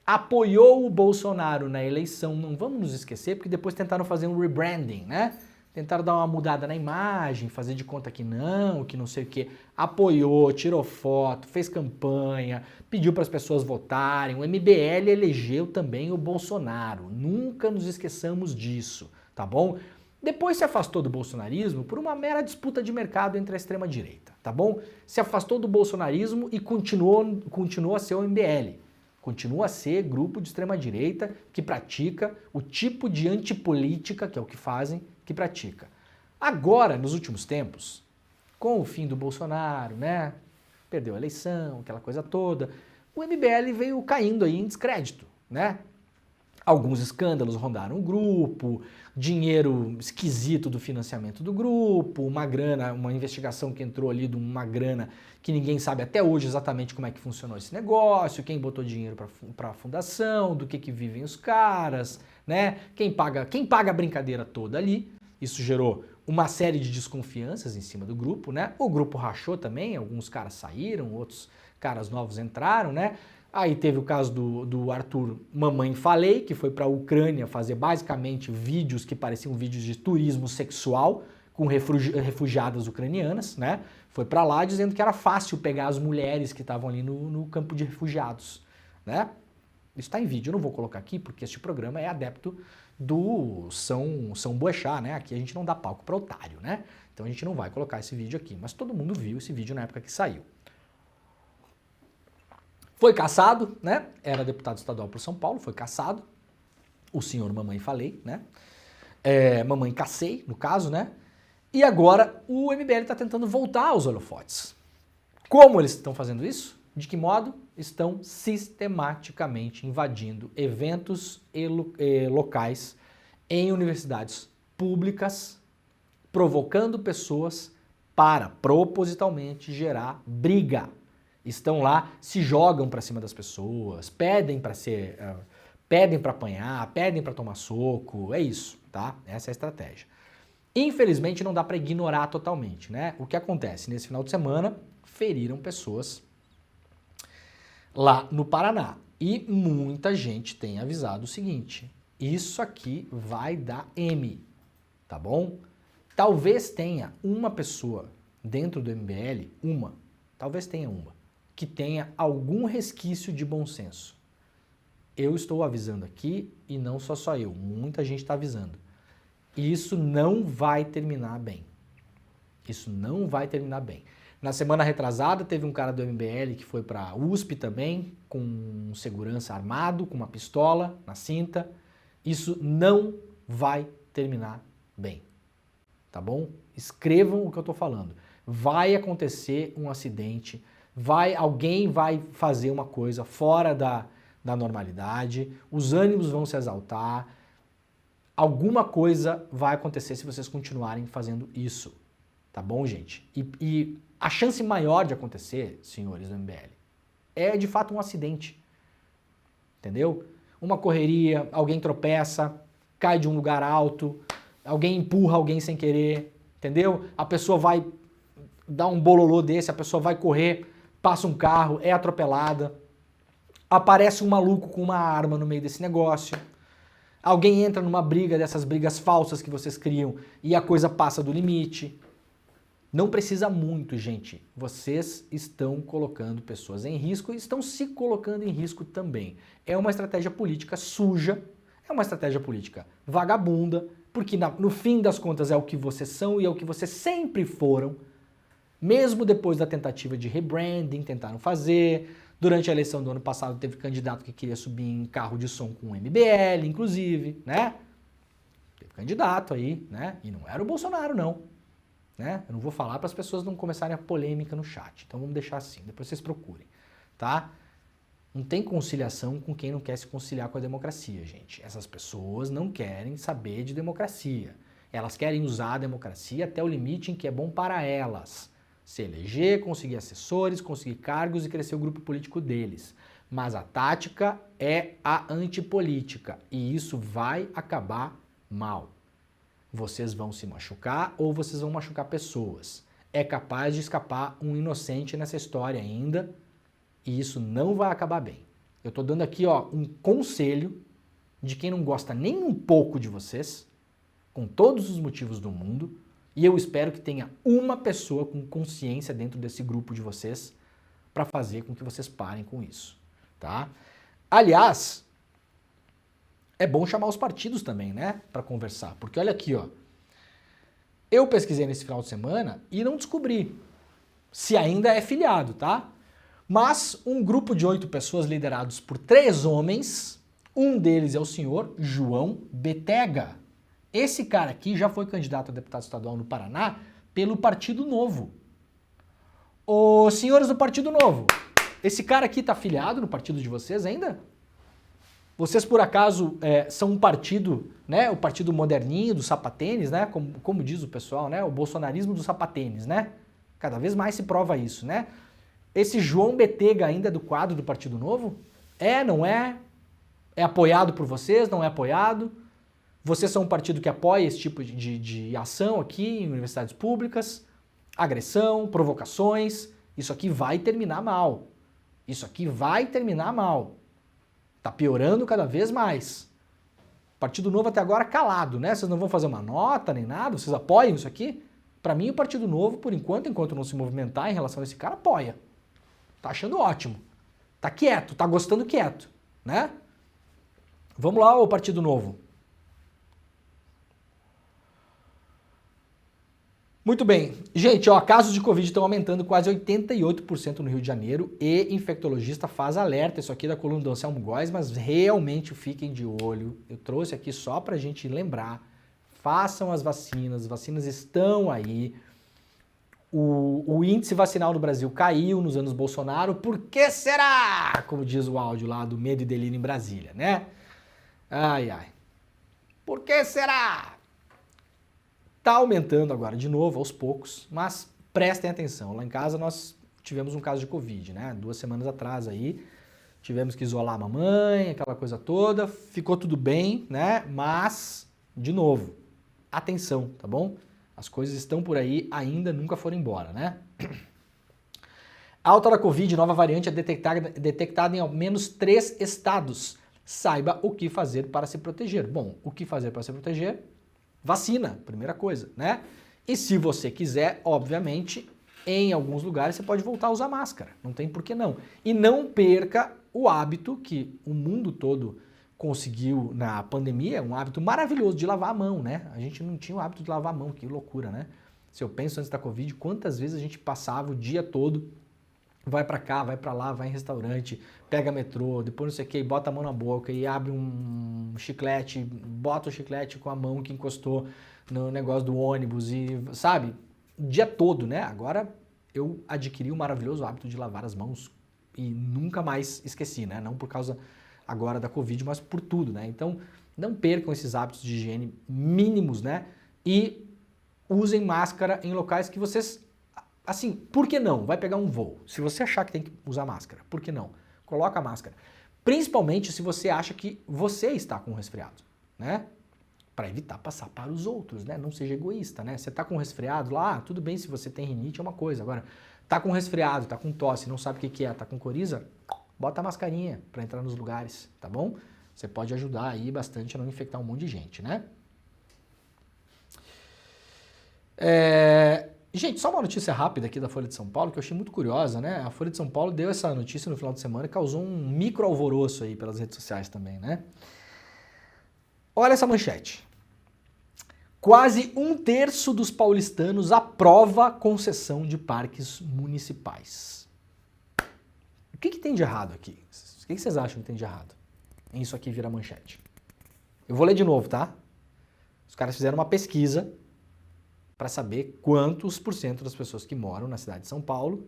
Apoiou o Bolsonaro na eleição, não vamos nos esquecer, porque depois tentaram fazer um rebranding, né? Tentaram dar uma mudada na imagem, fazer de conta que não sei o quê. Apoiou, tirou foto, fez campanha, pediu para as pessoas votarem. O MBL elegeu também o Bolsonaro. Nunca nos esqueçamos disso, tá bom? Depois se afastou do bolsonarismo por uma mera disputa de mercado entre a extrema-direita, tá bom? Se afastou do bolsonarismo e continuou a ser o MBL. Continua a ser grupo de extrema-direita que pratica o tipo de antipolítica, que é o que fazem, que pratica. Agora, nos últimos tempos, com o fim do Bolsonaro, né? Perdeu a eleição, aquela coisa toda, o MBL veio caindo aí em descrédito, né? Alguns escândalos rondaram o grupo, dinheiro esquisito do financiamento do grupo, uma grana, uma investigação que entrou ali de uma grana que ninguém sabe até hoje exatamente como é que funcionou esse negócio, quem botou dinheiro para a fundação, do que vivem os caras, né? Quem paga a brincadeira toda ali. Isso gerou uma série de desconfianças em cima do grupo, né? O grupo rachou também, alguns caras saíram, outros caras novos entraram, né? Aí teve o caso do Arthur Mamãe Falei, que foi para a Ucrânia fazer basicamente vídeos que pareciam vídeos de turismo sexual com refugiadas ucranianas, né? Foi para lá dizendo que era fácil pegar as mulheres que estavam ali no campo de refugiados, né? Isso está em vídeo, eu não vou colocar aqui porque este programa é adepto do São Boechat, né? Aqui a gente não dá palco para otário, né? Então a gente não vai colocar esse vídeo aqui, mas todo mundo viu esse vídeo na época que saiu. Foi cassado, né? Era deputado estadual por São Paulo, foi cassado. O senhor Mamãe Falei, né? Mamãe Cacei, no caso, né? E agora o MBL está tentando voltar aos holofotes. Como eles estão fazendo isso? De que modo? Estão sistematicamente invadindo eventos e locais em universidades públicas, provocando pessoas para propositalmente gerar briga. Estão lá, se jogam para cima das pessoas, pedem para apanhar, pedem para tomar soco, é isso, tá? Essa é a estratégia. Infelizmente não dá para ignorar totalmente, né? O que acontece? Nesse final de semana, feriram pessoas lá no Paraná. E muita gente tem avisado o seguinte, isso aqui vai dar M, tá bom? Talvez tenha uma pessoa dentro do MBL, talvez tenha uma, que tenha algum resquício de bom senso. Eu estou avisando aqui, e não só eu, muita gente está avisando. Isso não vai terminar bem. Isso não vai terminar bem. Na semana retrasada, teve um cara do MBL que foi para a USP também, com um segurança armado, com uma pistola na cinta. Isso não vai terminar bem. Tá bom? Escrevam o que eu estou falando. Vai acontecer um acidente, alguém vai fazer uma coisa fora da normalidade, os ânimos vão se exaltar, alguma coisa vai acontecer se vocês continuarem fazendo isso. Tá bom, gente? E a chance maior de acontecer, senhores do MBL, é de fato um acidente. Entendeu? Uma correria, alguém tropeça, cai de um lugar alto, alguém empurra alguém sem querer, entendeu? A pessoa vai dar um bololô desse, a pessoa vai correr, passa um carro, é atropelada, aparece um maluco com uma arma no meio desse negócio, alguém entra numa briga dessas brigas falsas que vocês criam e a coisa passa do limite. Não precisa muito, gente. Vocês estão colocando pessoas em risco e estão se colocando em risco também. É uma estratégia política suja, é uma estratégia política vagabunda, porque no fim das contas é o que vocês são e é o que vocês sempre foram. Mesmo depois da tentativa de rebranding, tentaram fazer. Durante a eleição do ano passado teve candidato que queria subir em carro de som com o MBL, inclusive, né? Teve candidato aí, né? E não era o Bolsonaro, não. Né? Eu não vou falar para as pessoas não começarem a polêmica no chat. Então vamos deixar assim, depois vocês procurem, tá? Não tem conciliação com quem não quer se conciliar com a democracia, gente. Essas pessoas não querem saber de democracia. Elas querem usar a democracia até o limite em que é bom para elas. Se eleger, conseguir assessores, conseguir cargos e crescer o grupo político deles. Mas a tática é a antipolítica e isso vai acabar mal. Vocês vão se machucar ou vocês vão machucar pessoas. É capaz de escapar um inocente nessa história ainda e isso não vai acabar bem. Eu estou dando aqui um conselho de quem não gosta nem um pouco de vocês, com todos os motivos do mundo, e eu espero que tenha uma pessoa com consciência dentro desse grupo de vocês para fazer com que vocês parem com isso, tá? Aliás, é bom chamar os partidos também, né, para conversar, porque olha aqui, eu pesquisei nesse final de semana e não descobri se ainda é filiado, tá? Mas um grupo de 8 pessoas liderados por 3 homens, um deles é o senhor João Betega. Esse cara aqui já foi candidato a deputado estadual no Paraná pelo Partido Novo. Ô, senhores do Partido Novo, esse cara aqui tá filiado no partido de vocês ainda? Vocês, por acaso, são um partido, né, o partido moderninho do sapatênis, né, como diz o pessoal, né, o bolsonarismo do sapatênis, né? Cada vez mais se prova isso, né? Esse João Betega ainda é do quadro do Partido Novo? É, não é? É apoiado por vocês, não é apoiado? Vocês são um partido que apoia esse tipo de ação aqui em universidades públicas, agressão, provocações, isso aqui vai terminar mal. Isso aqui vai terminar mal. Tá piorando cada vez mais. Partido Novo até agora calado, né? Vocês não vão fazer uma nota nem nada? Vocês apoiam isso aqui? Para mim, o Partido Novo, por enquanto não se movimentar em relação a esse cara, apoia. Tá achando ótimo. Tá quieto, tá gostando quieto, né? Vamos lá, ô Partido Novo. Muito bem. Gente, casos de Covid estão aumentando quase 88% no Rio de Janeiro e infectologista faz alerta. Isso aqui é da coluna do Anselmo Góes, mas realmente fiquem de olho. Eu trouxe aqui só pra gente lembrar. Façam as vacinas estão aí. O índice vacinal no Brasil caiu nos anos Bolsonaro. Por que será? Como diz o áudio lá do Medo e Delírio em Brasília, né? Ai, ai. Por que será? Tá aumentando agora de novo, aos poucos, mas prestem atenção. Lá em casa nós tivemos um caso de Covid, né? 2 semanas atrás aí, tivemos que isolar a mamãe, aquela coisa toda, ficou tudo bem, né? Mas, de novo, atenção, tá bom? As coisas estão por aí, ainda nunca foram embora, né? Alta da Covid, nova variante é detectada em ao menos 3 estados. Saiba o que fazer para se proteger. Bom, o que fazer para se proteger? Vacina, primeira coisa, né? E se você quiser, obviamente, em alguns lugares você pode voltar a usar máscara. Não tem por que não. E não perca o hábito que o mundo todo conseguiu na pandemia, um hábito maravilhoso de lavar a mão, né? A gente não tinha o hábito de lavar a mão, que loucura, né? Se eu penso antes da Covid, quantas vezes a gente passava o dia todo, vai pra cá, vai pra lá, vai em restaurante, pega metrô, depois não sei o que, bota a mão na boca e abre um chiclete, bota o chiclete com a mão que encostou no negócio do ônibus e, sabe, o dia todo, né? Agora eu adquiri o maravilhoso hábito de lavar as mãos e nunca mais esqueci, né? Não por causa agora da Covid, mas por tudo, né? Então, não percam esses hábitos de higiene mínimos, né? E usem máscara em locais que vocês... Assim, por que não? Vai pegar um voo. Se você achar que tem que usar máscara, por que não? Coloca a máscara. Principalmente se você acha que você está com resfriado, né? Para evitar passar para os outros, né? Não seja egoísta, né? Você tá com resfriado lá, tudo bem se você tem rinite é uma coisa. Agora, tá com resfriado, tá com tosse, não sabe o que é, tá com coriza, bota a mascarinha para entrar nos lugares, tá bom? Você pode ajudar aí bastante a não infectar um monte de gente, né? Gente, só uma notícia rápida aqui da Folha de São Paulo, que eu achei muito curiosa, né? A Folha de São Paulo deu essa notícia no final de semana e causou um micro alvoroço aí pelas redes sociais também, né? Olha essa manchete. Quase 1/3 dos paulistanos aprova concessão de parques municipais. O que tem de errado aqui? O que vocês acham que tem de errado em isso aqui virar manchete? Eu vou ler de novo, tá? Os caras fizeram uma pesquisa para saber quantos por cento das pessoas que moram na cidade de São Paulo,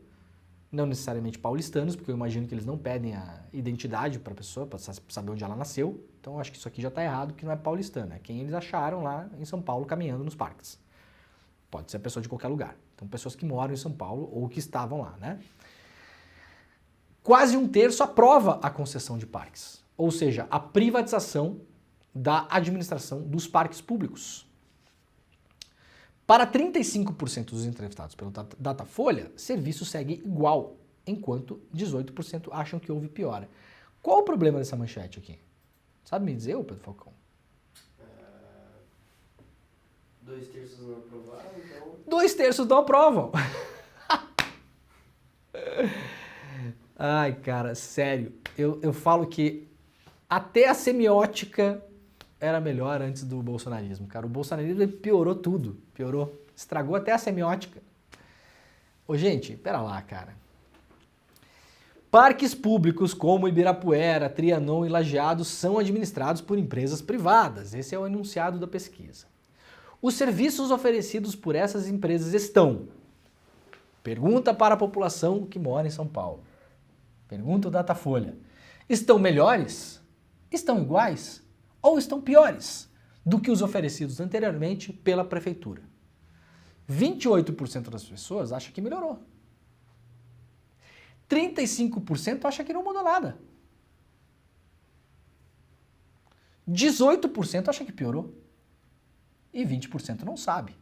não necessariamente paulistanos, porque eu imagino que eles não pedem a identidade para a pessoa, para saber onde ela nasceu. Então eu acho que isso aqui já está errado, que não é paulistano, é quem eles acharam lá em São Paulo caminhando nos parques. Pode ser a pessoa de qualquer lugar. Então pessoas que moram em São Paulo ou que estavam lá, né? Quase 1/3 aprova a concessão de parques, ou seja, a privatização da administração dos parques públicos. Para 35% dos entrevistados pelo Datafolha, serviço segue igual, enquanto 18% acham que houve piora. Qual o problema dessa manchete aqui? Sabe me dizer, Pedro Falcão? 2/3 não aprovaram, então... 2/3 não aprovam. Ai, cara, sério. Eu falo que até a semiótica era melhor antes do bolsonarismo, cara. O bolsonarismo piorou tudo, piorou. Estragou até a semiótica. Ô, gente, pera lá, cara. Parques públicos como Ibirapuera, Trianon e Lajeado são administrados por empresas privadas. Esse é o enunciado da pesquisa. Os serviços oferecidos por essas empresas estão... Pergunta para a população que mora em São Paulo. Pergunta o Datafolha. Estão melhores? Estão iguais? Ou estão piores do que os oferecidos anteriormente pela prefeitura? 28% das pessoas acha que melhorou. 35% acha que não mudou nada. 18% acha que piorou. E 20% não sabe.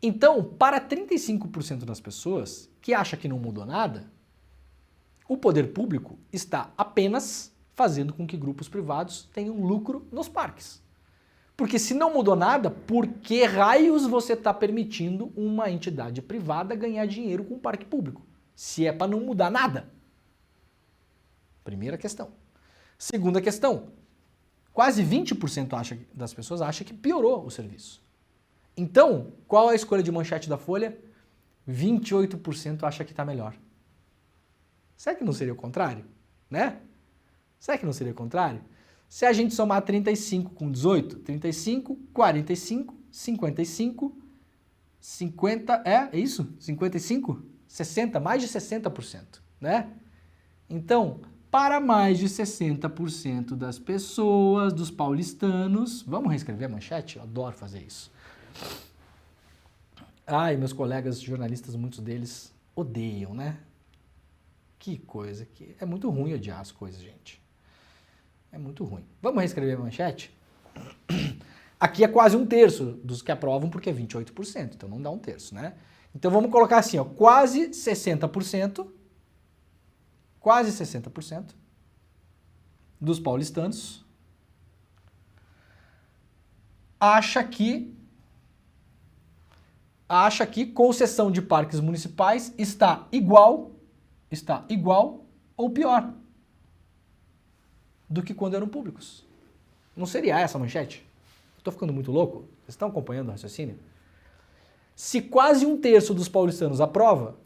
Então, para 35% das pessoas que acha que não mudou nada, o poder público está apenas fazendo com que grupos privados tenham lucro nos parques. Porque se não mudou nada, por que raios você está permitindo uma entidade privada ganhar dinheiro com o parque público? Se é para não mudar nada. Primeira questão. Segunda questão. Quase 20% das pessoas acham que piorou o serviço. Então, qual é a escolha de manchete da Folha? 28% acha que está melhor. Será que não seria o contrário? Né? Será que não seria o contrário? Se a gente somar 35 com 18, 35, 45, 55, 50, é isso? 55? 60, mais de 60%, né? Então, para mais de 60% das pessoas, dos paulistanos, vamos reescrever a manchete? Eu adoro fazer isso. Ai, meus colegas jornalistas, muitos deles odeiam, né? Que coisa, que é muito ruim odiar as coisas, gente. É muito ruim. Vamos reescrever a manchete? Aqui é quase um terço dos que aprovam, porque é 28%, então não dá um terço, né? Então vamos colocar assim, ó, quase 60% dos paulistanos acha que concessão de parques municipais está igual ou pior do que quando eram públicos. Não seria essa a manchete? Estou ficando muito louco? Vocês estão acompanhando o raciocínio? Se quase um terço dos paulistanos aprova,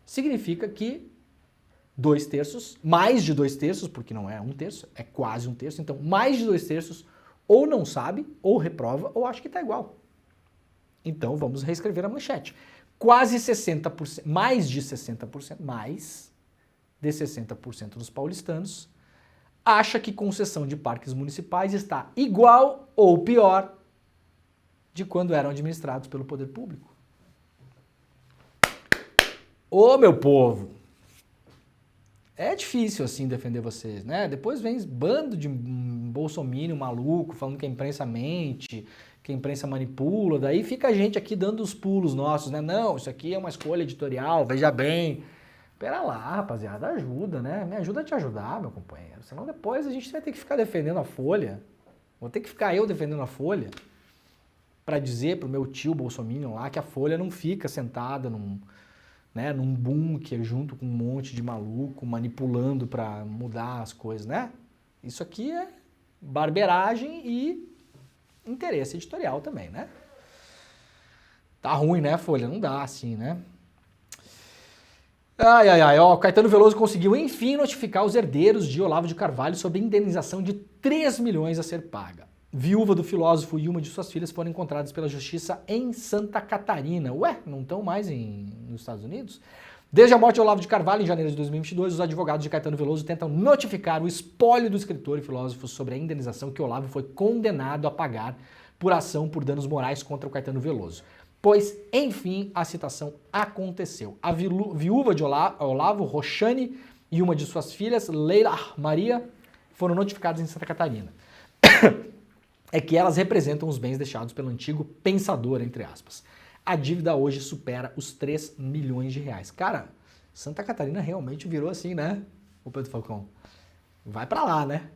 significa que 2/3, mais de 2/3, porque não é um terço, é quase um terço, então mais de 2/3 ou não sabe, ou reprova, ou acha que está igual. Então vamos reescrever a manchete. Quase 60%, mais de 60% dos paulistanos acha que concessão de parques municipais está igual ou pior de quando eram administrados pelo poder público. Ô, meu povo! É difícil assim defender vocês, né? Depois vem bando de bolsominion maluco falando que a imprensa mente, que a imprensa manipula, daí fica a gente aqui dando os pulos nossos, né? Não, isso aqui é uma escolha editorial, veja bem. Pera lá, rapaziada, ajuda, né? Me ajuda a te ajudar, meu companheiro. Senão depois a gente vai ter que ficar defendendo a Folha. Vou ter que ficar eu defendendo a Folha para dizer pro meu tio bolsominion lá que a Folha não fica sentada num bunker junto com um monte de maluco manipulando para mudar as coisas, né? Isso aqui é barbeiragem e interesse editorial também, né? Tá ruim, né, Folha? Não dá assim, né? Ó, Caetano Veloso conseguiu enfim notificar os herdeiros de Olavo de Carvalho sobre indenização de 3 milhões a ser paga. Viúva do filósofo e uma de suas filhas foram encontradas pela justiça em Santa Catarina. Ué, não estão mais nos Estados Unidos? Desde a morte de Olavo de Carvalho, em janeiro de 2022, os advogados de Caetano Veloso tentam notificar o espólio do escritor e filósofo sobre a indenização que Olavo foi condenado a pagar por ação por danos morais contra o Caetano Veloso. Pois, enfim, a citação aconteceu. A viúva de Olavo, Roxane, e uma de suas filhas, Leila Maria, foram notificadas em Santa Catarina. É que elas representam os bens deixados pelo antigo pensador, entre aspas. A dívida hoje supera os 3 milhões de reais. Cara, Santa Catarina realmente virou assim, né? O Pedro Falcão. Vai pra lá, né?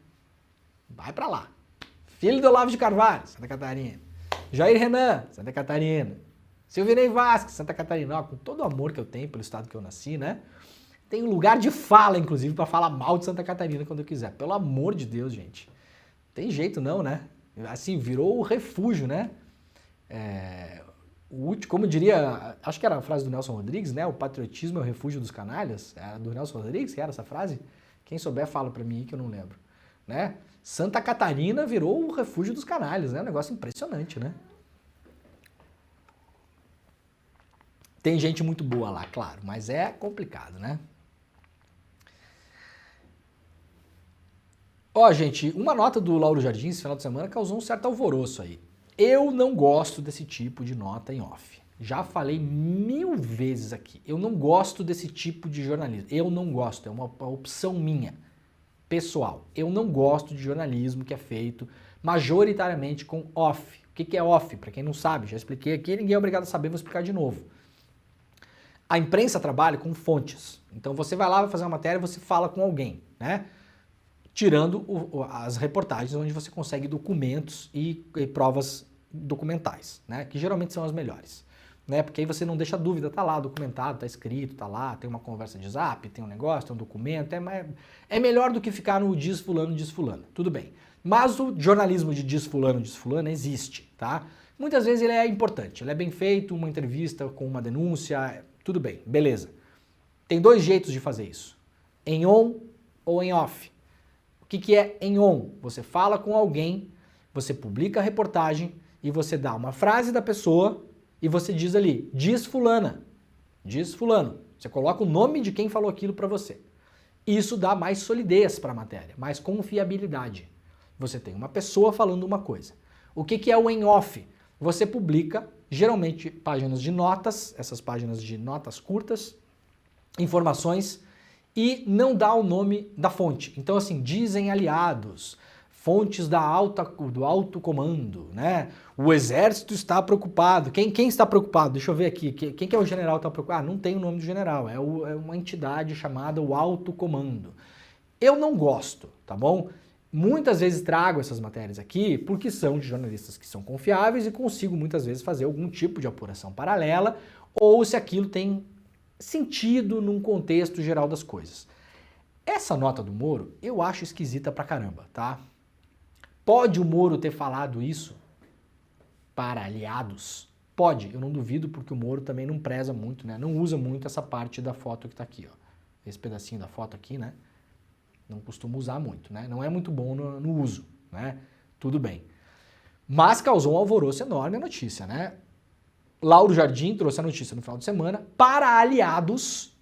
Vai pra lá. Filho do Olavo de Carvalho, Santa Catarina. Jair Renan, Santa Catarina. Silvinei Vasquez, Santa Catarina. Ó, com todo o amor que eu tenho pelo estado que eu nasci, né? Tenho lugar de fala, inclusive, pra falar mal de Santa Catarina quando eu quiser. Pelo amor de Deus, gente. Tem jeito não, né? Assim, virou o refúgio, né? Como diria, acho que era a frase do Nelson Rodrigues, né? O patriotismo é o refúgio dos canalhas. Era do Nelson Rodrigues que era essa frase? Quem souber fala pra mim aí que eu não lembro, né? Santa Catarina virou o refúgio dos canalhas, né? Um negócio impressionante, né? Tem gente muito boa lá, claro, mas é complicado, né? Ó, gente, uma nota do Lauro Jardim esse final de semana causou um certo alvoroço aí. Eu não gosto desse tipo de nota em off. Já falei 1000 vezes aqui. Eu não gosto desse tipo de jornalismo. Eu não gosto, é uma opção minha, pessoal. Eu não gosto de jornalismo que é feito majoritariamente com off. O que é off? Para quem não sabe, já expliquei aqui, ninguém é obrigado a saber, vou explicar de novo. A imprensa trabalha com fontes. Então você vai lá, vai fazer uma matéria, você fala com alguém, né? Tirando as reportagens onde você consegue documentos e provas documentais, né? Que geralmente são as melhores, né? Porque aí você não deixa dúvida, tá lá documentado, tá escrito, tá lá, tem uma conversa de zap, tem um negócio, tem um documento, é melhor do que ficar no diz fulano, tudo bem. Mas o jornalismo de diz fulano existe, tá? Muitas vezes ele é importante, ele é bem feito, uma entrevista com uma denúncia, tudo bem, beleza. Tem 2 jeitos de fazer isso, em on ou em off. O que é em on? Você fala com alguém, você publica a reportagem e você dá uma frase da pessoa e você diz ali, diz fulana, diz fulano. Você coloca o nome de quem falou aquilo para você. Isso dá mais solidez para a matéria, mais confiabilidade. Você tem uma pessoa falando uma coisa. O que é o em off? Você publica, geralmente, páginas de notas, essas páginas de notas curtas, informações, e não dá o nome da fonte. Então, assim, dizem aliados, fontes do alto comando, né? O exército está preocupado. Quem está preocupado? Deixa eu ver aqui. Quem que é o general que está preocupado? Ah, não tem o nome do general. É uma entidade chamada o alto comando. Eu não gosto, tá bom? Muitas vezes trago essas matérias aqui porque são de jornalistas que são confiáveis e consigo muitas vezes fazer algum tipo de apuração paralela ou se aquilo tem sentido num contexto geral das coisas. Essa nota do Moro eu acho esquisita pra caramba, tá? Pode o Moro ter falado isso para aliados? Pode, eu não duvido porque o Moro também não preza muito, né? Não usa muito essa parte da foto que tá aqui, ó. Esse pedacinho da foto aqui, né? Não costuma usar muito, né? Não é muito bom no uso, né? Tudo bem. Mas causou um alvoroço enorme a notícia, né? Lauro Jardim trouxe a notícia no final de semana. Para aliados,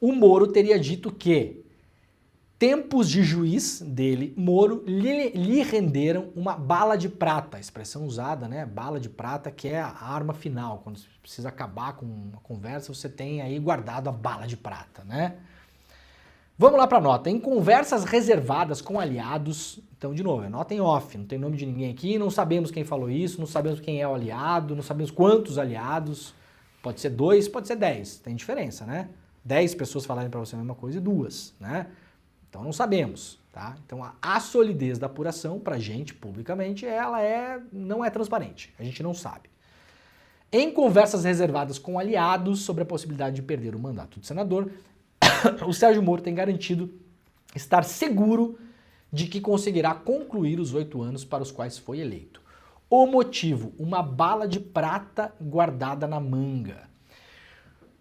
o Moro teria dito que tempos de juiz dele, Moro, lhe renderam uma bala de prata, a expressão usada, né? Bala de prata, que é a arma final. Quando você precisa acabar com uma conversa, você tem aí guardado a bala de prata, né? Vamos lá para a nota. Em conversas reservadas com aliados, então, de novo, é nota em off, não tem nome de ninguém aqui, não sabemos quem falou isso, não sabemos quem é o aliado, não sabemos quantos aliados, pode ser 2, pode ser 10, tem diferença, né? 10 pessoas falarem para você a mesma coisa e 2, né? Então não sabemos, tá? Então a solidez da apuração pra gente, publicamente, ela não é transparente, a gente não sabe. Em conversas reservadas com aliados sobre a possibilidade de perder o mandato de senador, o Sérgio Moro tem garantido estar seguro de que conseguirá concluir os 8 anos para os quais foi eleito. O motivo, uma bala de prata guardada na manga.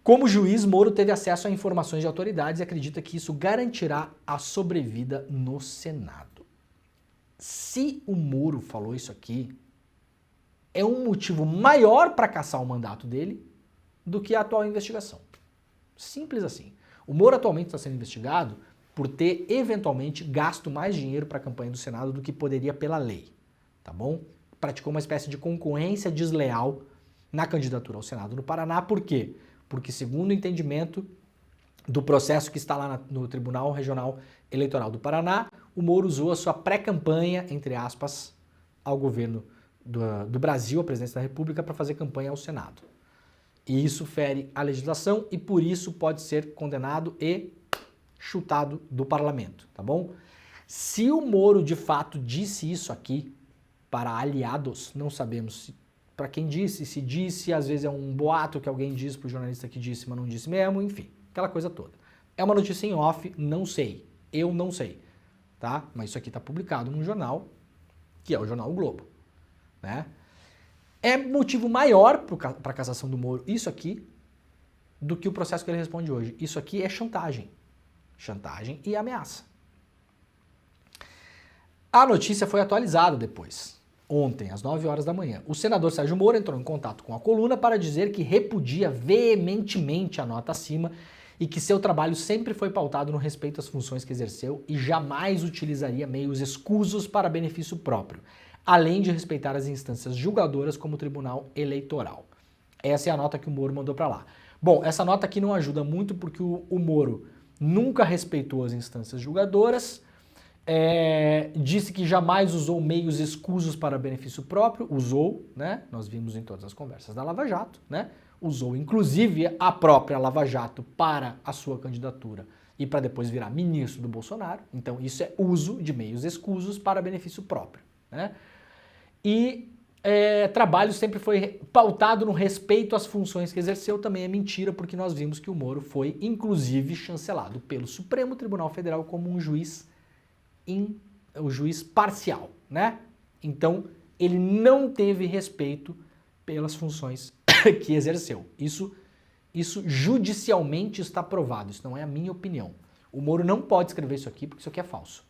Como juiz, Moro teve acesso a informações de autoridades e acredita que isso garantirá a sobrevida no Senado. Se o Moro falou isso aqui, é um motivo maior para caçar o mandato dele do que a atual investigação. Simples assim. O Moro atualmente está sendo investigado por ter, eventualmente, gasto mais dinheiro para a campanha do Senado do que poderia pela lei, tá bom? Praticou uma espécie de concorrência desleal na candidatura ao Senado no Paraná. Por quê? Porque, segundo o entendimento do processo que está lá no Tribunal Regional Eleitoral do Paraná, o Moro usou a sua pré-campanha, entre aspas, ao governo do Brasil, à presidência da República, para fazer campanha ao Senado. E isso fere a legislação e, por isso, pode ser condenado e chutado do parlamento, tá bom? Se o Moro, de fato, disse isso aqui para aliados, não sabemos se para quem disse, se disse, às vezes é um boato que alguém diz pro jornalista que disse, mas não disse mesmo, enfim, aquela coisa toda. É uma notícia em off, não sei, eu não sei, tá? Mas isso aqui está publicado num jornal, que é o jornal O Globo, né? É motivo maior para a cassação do Moro isso aqui do que o processo que ele responde hoje. Isso aqui é chantagem. Chantagem e ameaça. A notícia foi atualizada depois. Ontem, às 9 horas da manhã, o senador Sérgio Moro entrou em contato com a coluna para dizer que repudia veementemente a nota acima e que seu trabalho sempre foi pautado no respeito às funções que exerceu e jamais utilizaria meios escusos para benefício próprio, além de respeitar as instâncias julgadoras como o Tribunal Eleitoral. Essa é a nota que o Moro mandou para lá. Bom, essa nota aqui não ajuda muito porque o Moro nunca respeitou as instâncias julgadoras, disse que jamais usou meios escusos para benefício próprio, usou, né? Nós vimos em todas as conversas da Lava Jato, né? Usou inclusive a própria Lava Jato para a sua candidatura e para depois virar ministro do Bolsonaro. Então isso é uso de meios escusos para benefício próprio, né? E trabalho sempre foi pautado no respeito às funções que exerceu, também é mentira, porque nós vimos que o Moro foi inclusive chancelado pelo Supremo Tribunal Federal como um juiz parcial, né? Então, ele não teve respeito pelas funções que exerceu. Isso judicialmente está provado, isso não é a minha opinião. O Moro não pode escrever isso aqui porque isso aqui é falso.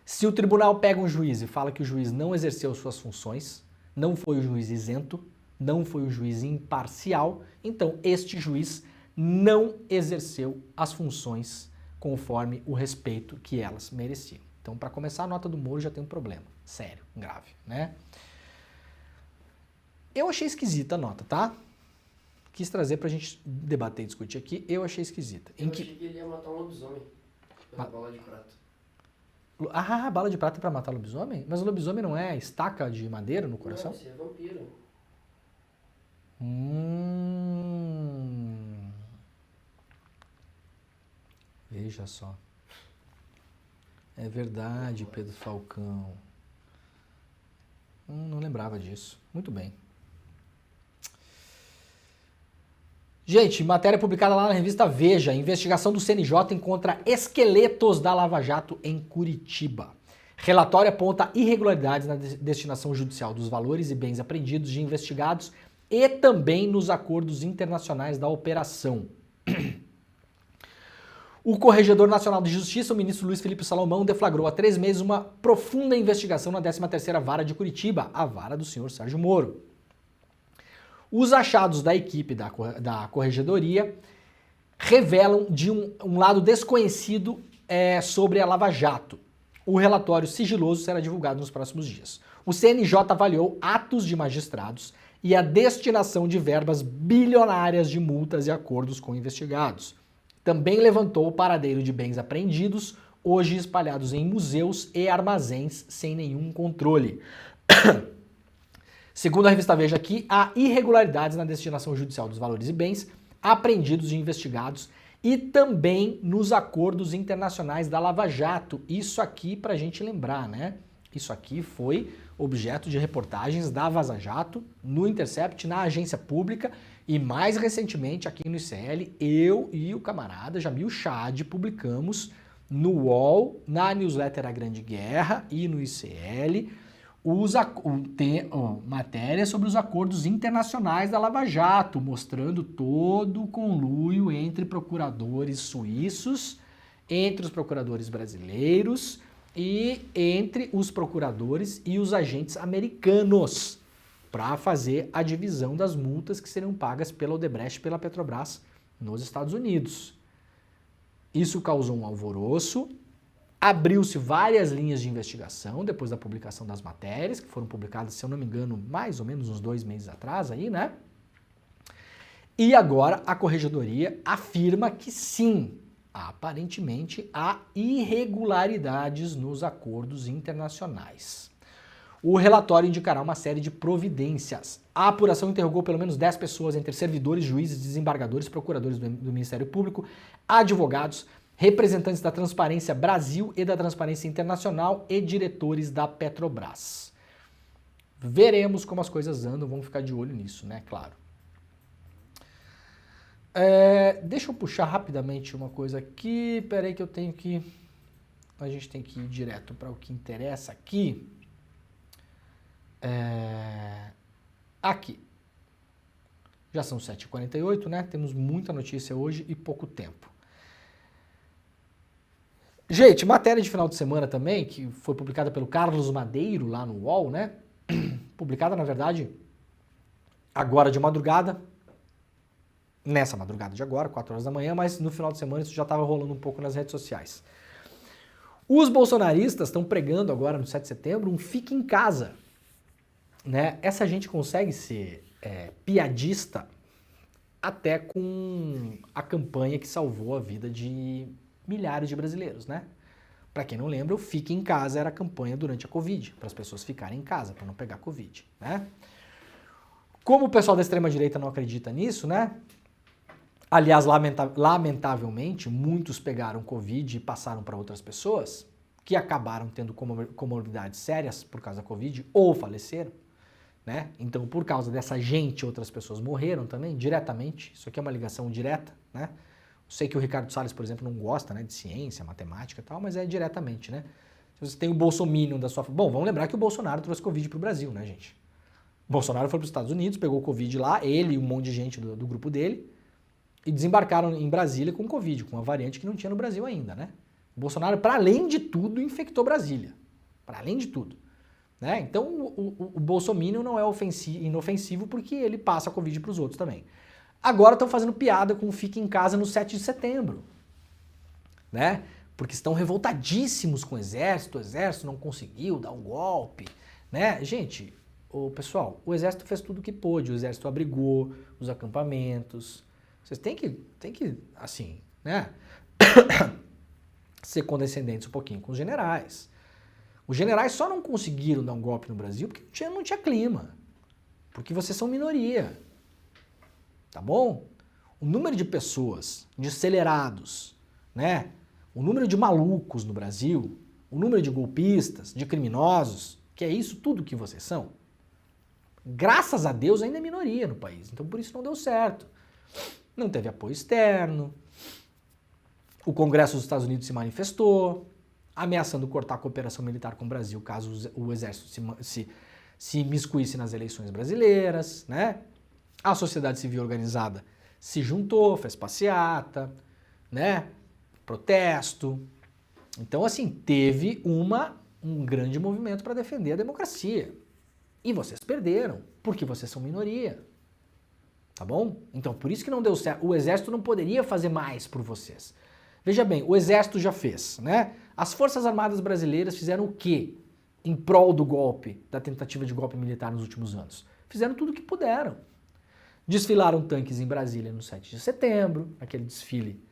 Se o tribunal pega um juiz e fala que o juiz não exerceu suas funções, não foi o juiz isento, não foi o juiz imparcial, então este juiz não exerceu as funções conforme o respeito que elas mereciam. Então, para começar, a nota do Moro já tem um problema sério, grave, né? Eu achei esquisita a nota, tá? Quis trazer pra gente debater e discutir aqui, eu achei esquisita. Eu achei que ele ia matar um lobisomem pela bala de prata. Ah, bala de prata pra matar lobisomem? Mas o lobisomem não é estaca de madeira no coração? Não, esse é vampiro. Veja só. É verdade, Pedro Falcão. Não lembrava disso. Muito bem. Gente, matéria publicada lá na revista Veja. Investigação do CNJ encontra esqueletos da Lava Jato em Curitiba. Relatório aponta irregularidades na destinação judicial dos valores e bens apreendidos de investigados e também nos acordos internacionais da operação. O Corregedor Nacional de Justiça, o ministro Luiz Felipe Salomão, deflagrou há 3 meses uma profunda investigação na 13ª Vara de Curitiba, a vara do senhor Sérgio Moro. Os achados da equipe da Corregedoria revelam de um lado desconhecido sobre a Lava Jato. O relatório sigiloso será divulgado nos próximos dias. O CNJ avaliou atos de magistrados e a destinação de verbas bilionárias de multas e acordos com investigados. Também levantou o paradeiro de bens apreendidos, hoje espalhados em museus e armazéns sem nenhum controle. Segundo a revista Veja aqui, há irregularidades na destinação judicial dos valores e bens apreendidos de investigados e também nos acordos internacionais da Lava Jato. Isso aqui para a gente lembrar, né? Isso aqui foi objeto de reportagens da Vaza Jato, no Intercept, na agência pública e mais recentemente aqui no ICL, eu e o camarada Jamil Chad publicamos no UOL, na newsletter A Grande Guerra e no ICL, matéria sobre os acordos internacionais da Lava Jato, mostrando todo o conluio entre procuradores suíços, entre os procuradores brasileiros e entre os procuradores e os agentes americanos para fazer a divisão das multas que seriam pagas pela Odebrecht e pela Petrobras nos Estados Unidos. Isso causou um alvoroço, abriu-se várias linhas de investigação depois da publicação das matérias, que foram publicadas, se eu não me engano, mais ou menos uns 2 meses atrás aí, né? E agora a Corregedoria afirma que sim, aparentemente há irregularidades nos acordos internacionais. O relatório indicará uma série de providências. A apuração interrogou pelo menos 10 pessoas, entre servidores, juízes, desembargadores, procuradores do Ministério Público, advogados, representantes da Transparência Brasil e da Transparência Internacional e diretores da Petrobras. Veremos como as coisas andam, vamos ficar de olho nisso, né? Claro. Deixa eu puxar rapidamente uma coisa aqui. Peraí que a gente tem que ir direto para o que interessa aqui. Aqui. Já são 7h48, né? Temos muita notícia hoje e pouco tempo. Gente, matéria de final de semana também, que foi publicada pelo Carlos Madeiro lá no UOL, né? Publicada, na verdade, agora de madrugada. Nessa madrugada de agora, 4 horas da manhã, mas no final de semana isso já estava rolando um pouco nas redes sociais. Os bolsonaristas estão pregando agora no 7 de setembro um fique em casa. Né? Essa gente consegue ser piadista até com a campanha que salvou a vida de milhares de brasileiros, né? Para quem não lembra, o Fique em Casa era a campanha durante a Covid, para as pessoas ficarem em casa, para não pegar Covid, né? Como o pessoal da extrema-direita não acredita nisso, né? Aliás, lamentavelmente, muitos pegaram Covid e passaram para outras pessoas, que acabaram tendo comorbidades sérias por causa da Covid ou faleceram, né? Então, por causa dessa gente, outras pessoas morreram também, diretamente. Isso aqui é uma ligação direta, né? Sei que o Ricardo Salles, por exemplo, não gosta, né, de ciência, matemática e tal, mas é diretamente, né? Se você tem o Bolsominion da sua... Bom, vamos lembrar que o Bolsonaro trouxe Covid pro Brasil, né, gente? O Bolsonaro foi para os Estados Unidos, pegou o Covid lá, ele e um monte de gente do grupo dele, e desembarcaram em Brasília com Covid, com uma variante que não tinha no Brasil ainda, né? O Bolsonaro, para além de tudo, infectou Brasília. Para além de tudo. Né? Então, o Bolsominion não é inofensivo porque ele passa a Covid para os outros também. Agora estão fazendo piada com o Fique em Casa no 7 de setembro. Né? Porque estão revoltadíssimos com o exército não conseguiu dar um golpe. Né? Gente, pessoal, o exército fez tudo o que pôde, o exército abrigou os acampamentos. Vocês têm que assim, né? ser condescendentes um pouquinho com os generais. Os generais só não conseguiram dar um golpe no Brasil porque não tinha clima. Porque vocês são minoria. Tá bom? O número de pessoas, de acelerados, né? O número de malucos no Brasil, o número de golpistas, de criminosos, que é isso tudo que vocês são, graças a Deus ainda é minoria no país. Então por isso não deu certo. Não teve apoio externo. O Congresso dos Estados Unidos se manifestou, ameaçando cortar a cooperação militar com o Brasil caso o exército se imiscuísse nas eleições brasileiras, né? A sociedade civil organizada se juntou, fez passeata, né? Protesto. Então, assim, teve um grande movimento para defender a democracia. E vocês perderam, porque vocês são minoria. Tá bom? Então, por isso que não deu certo. O exército não poderia fazer mais por vocês. Veja bem, o exército já fez, né? As Forças Armadas Brasileiras fizeram o quê em prol do golpe, da tentativa de golpe militar nos últimos anos? Fizeram tudo o que puderam. Desfilaram tanques em Brasília no 7 de setembro, aquele desfile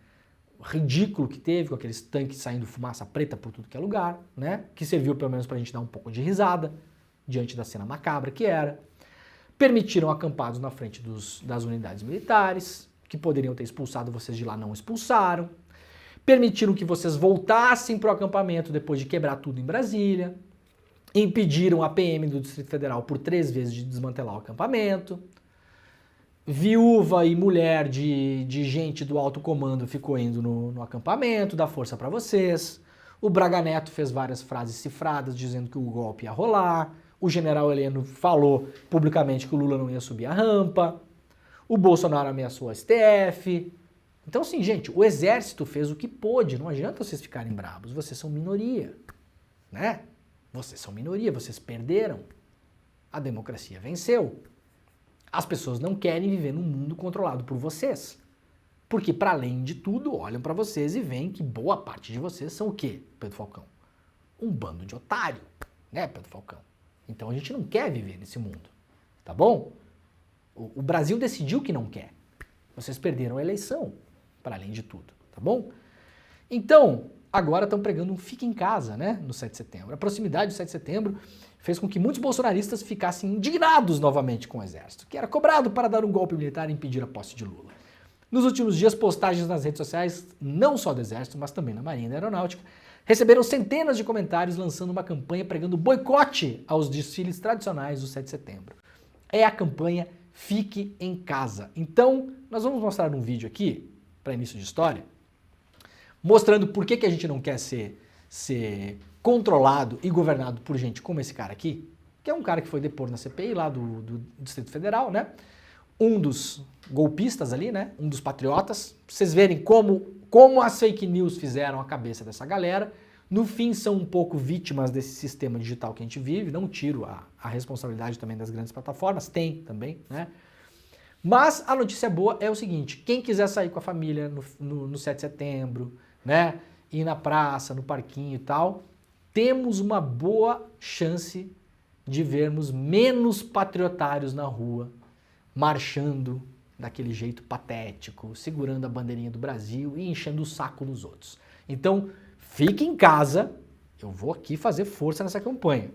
ridículo que teve, com aqueles tanques saindo fumaça preta por tudo que é lugar, né? Que serviu pelo menos pra gente dar um pouco de risada diante da cena macabra que era. Permitiram acampados na frente das unidades militares, que poderiam ter expulsado vocês de lá, não expulsaram. Permitiram que vocês voltassem para o acampamento depois de quebrar tudo em Brasília. Impediram a PM do Distrito Federal por 3 vezes de desmantelar o acampamento. Viúva e mulher de gente do alto comando ficou indo no acampamento, dar força para vocês. O Braga Neto fez várias frases cifradas dizendo que o golpe ia rolar. O general Heleno falou publicamente que o Lula não ia subir a rampa. O Bolsonaro ameaçou a STF. Então, assim, gente, o exército fez o que pôde. Não adianta vocês ficarem bravos. Vocês são minoria, né? Vocês são minoria, vocês perderam. A democracia venceu. As pessoas não querem viver num mundo controlado por vocês. Porque, para além de tudo, olham para vocês e veem que boa parte de vocês são o quê, Pedro Falcão? Um bando de otário, né, Pedro Falcão? Então a gente não quer viver nesse mundo, tá bom? O Brasil decidiu que não quer. Vocês perderam a eleição, para além de tudo, tá bom? Então, agora estão pregando um fique em casa, né, no 7 de setembro. A proximidade do 7 de setembro fez com que muitos bolsonaristas ficassem indignados novamente com o exército, que era cobrado para dar um golpe militar e impedir a posse de Lula. Nos últimos dias, postagens nas redes sociais, não só do exército, mas também na Marinha e da Aeronáutica, receberam centenas de comentários lançando uma campanha pregando boicote aos desfiles tradicionais do 7 de setembro. É a campanha Fique em Casa. Então, nós vamos mostrar um vídeo aqui, para início de história, mostrando por que a gente não quer ser controlado e governado por gente como esse cara aqui, que é um cara que foi depor na CPI lá do Distrito Federal, né? Um dos golpistas ali, né? Um dos patriotas. Pra vocês verem como as fake news fizeram a cabeça dessa galera. No fim, são um pouco vítimas desse sistema digital que a gente vive. Não tiro a responsabilidade também das grandes plataformas. Tem também, né? Mas a notícia boa é o seguinte. Quem quiser sair com a família no 7 de setembro, né? Ir na praça, no parquinho e tal, temos uma boa chance de vermos menos patriotários na rua, marchando daquele jeito patético, segurando a bandeirinha do Brasil e enchendo o saco nos outros. Então, fique em casa, eu vou aqui fazer força nessa campanha.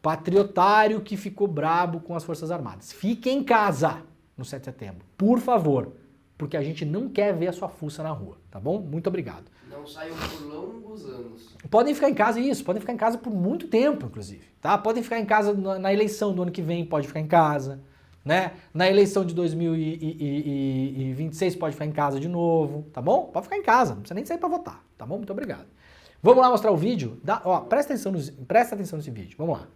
Patriotário que ficou brabo com as Forças Armadas, fique em casa no 7 de setembro, por favor, porque a gente não quer ver a sua fuça na rua, tá bom? Muito obrigado. Não saiam por longos anos. Podem ficar em casa, isso, podem ficar em casa por muito tempo, inclusive, tá? Podem ficar em casa na eleição do ano que vem, pode ficar em casa, né? Na eleição de 2026 pode ficar em casa de novo, tá bom? Pode ficar em casa, não precisa nem sair para votar, tá bom? Muito obrigado. Vamos lá mostrar o vídeo? Presta atenção nesse vídeo, vamos lá.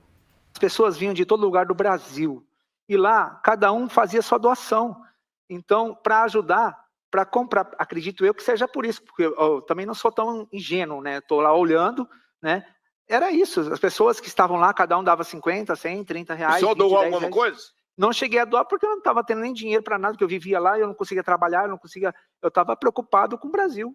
As pessoas vinham de todo lugar do Brasil e lá cada um fazia sua doação. Então, para ajudar, para comprar, acredito eu que seja por isso, porque eu também não sou tão ingênuo, né? Estou lá olhando, né? Era isso, as pessoas que estavam lá, cada um dava 50, 100, 30 reais. O senhor doou alguma coisa? Não cheguei a doar porque eu não estava tendo nem dinheiro para nada, porque eu vivia lá, eu não conseguia trabalhar, eu estava preocupado com o Brasil.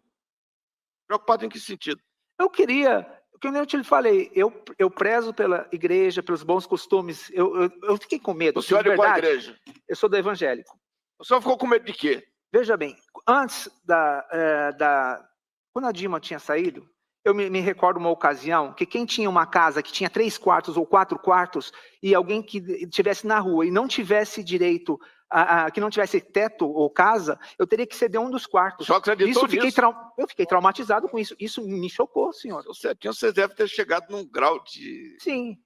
Preocupado em que sentido? Eu queria, como eu te falei, eu prezo pela igreja, pelos bons costumes, eu fiquei com medo. O senhor é de qual igreja? Eu sou do evangélico. O senhor ficou com medo de quê? Veja bem, antes quando a Dilma tinha saído, eu me recordo uma ocasião que quem tinha uma casa que tinha 3 quartos ou 4 quartos e alguém que estivesse na rua e não tivesse direito, que não tivesse teto ou casa, eu teria que ceder um dos quartos. Só acreditou nisso? Eu fiquei traumatizado com isso. Isso me chocou, senhor. Você deve ter chegado num grau de... Sim.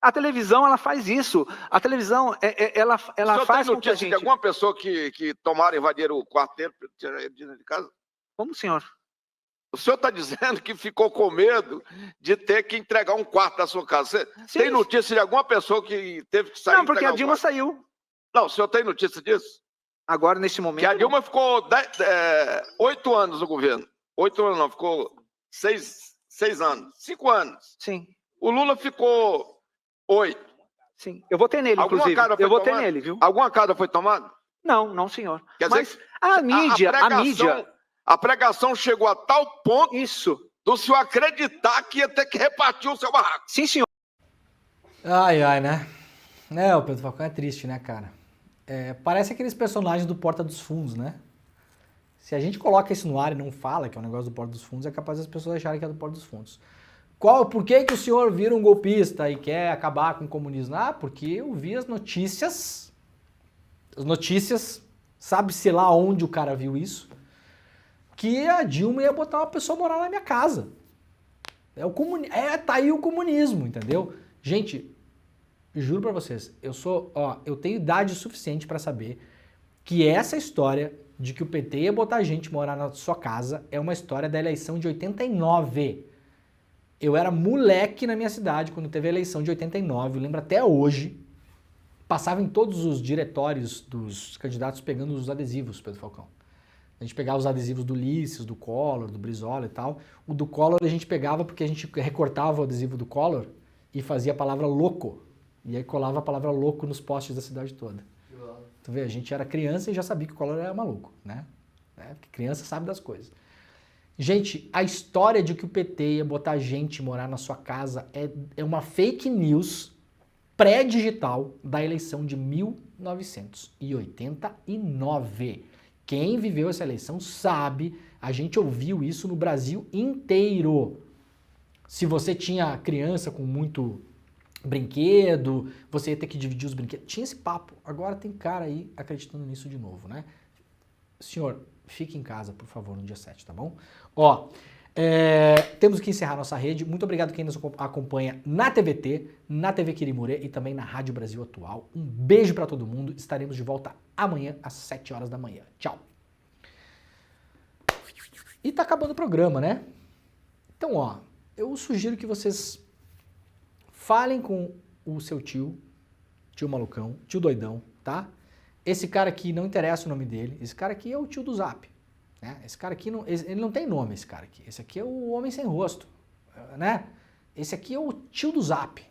A televisão, ela faz isso. A televisão, ela faz com que a notícia gente... de alguma pessoa que tomaram e invadiram o quarteiro para tirar ele de casa? Como, senhor? O senhor está dizendo que ficou com medo de ter que entregar um quarto da sua casa. Você tem notícia de alguma pessoa que teve que sair? Não, porque a Dilma saiu. Não, o senhor tem notícia disso? Agora, neste momento... Que a Dilma ficou 8 anos no governo. 8 anos não, ficou 6 anos. 5 anos. Sim. O Lula ficou 8. Sim. Eu votei nele, inclusive. Eu votei nele, viu? Alguma casa foi tomada? Não, senhor. Quer Mas dizer, a mídia... A pregação chegou a tal ponto Isso. do senhor acreditar que ia ter que repartir o seu barraco. Sim, senhor. Ai, né? O Pedro Falcão é triste, né, cara? Parece aqueles personagens do Porta dos Fundos, né? Se a gente coloca isso no ar e não fala que é um negócio do Porta dos Fundos, é capaz das pessoas acharem que é do Porta dos Fundos. Por que o senhor vira um golpista e quer acabar com o comunismo? Porque eu vi as notícias, sabe-se lá onde o cara viu isso, que a Dilma ia botar uma pessoa morar na minha casa. Tá aí o comunismo, entendeu? Gente, juro pra vocês, eu tenho idade suficiente pra saber que essa história de que o PT ia botar gente morar na sua casa é uma história da eleição de 89. Eu era moleque na minha cidade quando teve a eleição de 89, eu lembro até hoje. Passava em todos os diretórios dos candidatos pegando os adesivos, Pedro Falcão. A gente pegava os adesivos do Ulisses, do Collor, do Brizola e tal. O do Collor a gente pegava porque a gente recortava o adesivo do Collor e fazia a palavra louco. E aí colava a palavra louco nos postes da cidade toda. Tu vê, a gente era criança e já sabia que o Collor era maluco, né? Porque criança sabe das coisas. Gente, a história de que o PT ia botar gente morar na sua casa é uma fake news pré-digital da eleição de 1989. Quem viveu essa eleição sabe, a gente ouviu isso no Brasil inteiro. Se você tinha criança com muito brinquedo, você ia ter que dividir os brinquedos. Tinha esse papo. Agora tem cara aí acreditando nisso de novo, né? Senhor, fique em casa, por favor, no dia 7, tá bom? Temos que encerrar nossa rede. Muito obrigado quem nos acompanha na TVT, na TV Quirimurê e também na Rádio Brasil Atual. Um beijo pra todo mundo. Estaremos de volta amanhã às 7 horas da manhã. Tchau. E tá acabando o programa, né? Então, eu sugiro que vocês falem com o seu tio malucão, tio doidão, tá? Esse cara aqui, não interessa o nome dele, esse cara aqui é o tio do Zap, né? Esse cara aqui, ele não tem nome, esse cara aqui. Esse aqui é o homem sem rosto, né? Esse aqui é o tio do Zap.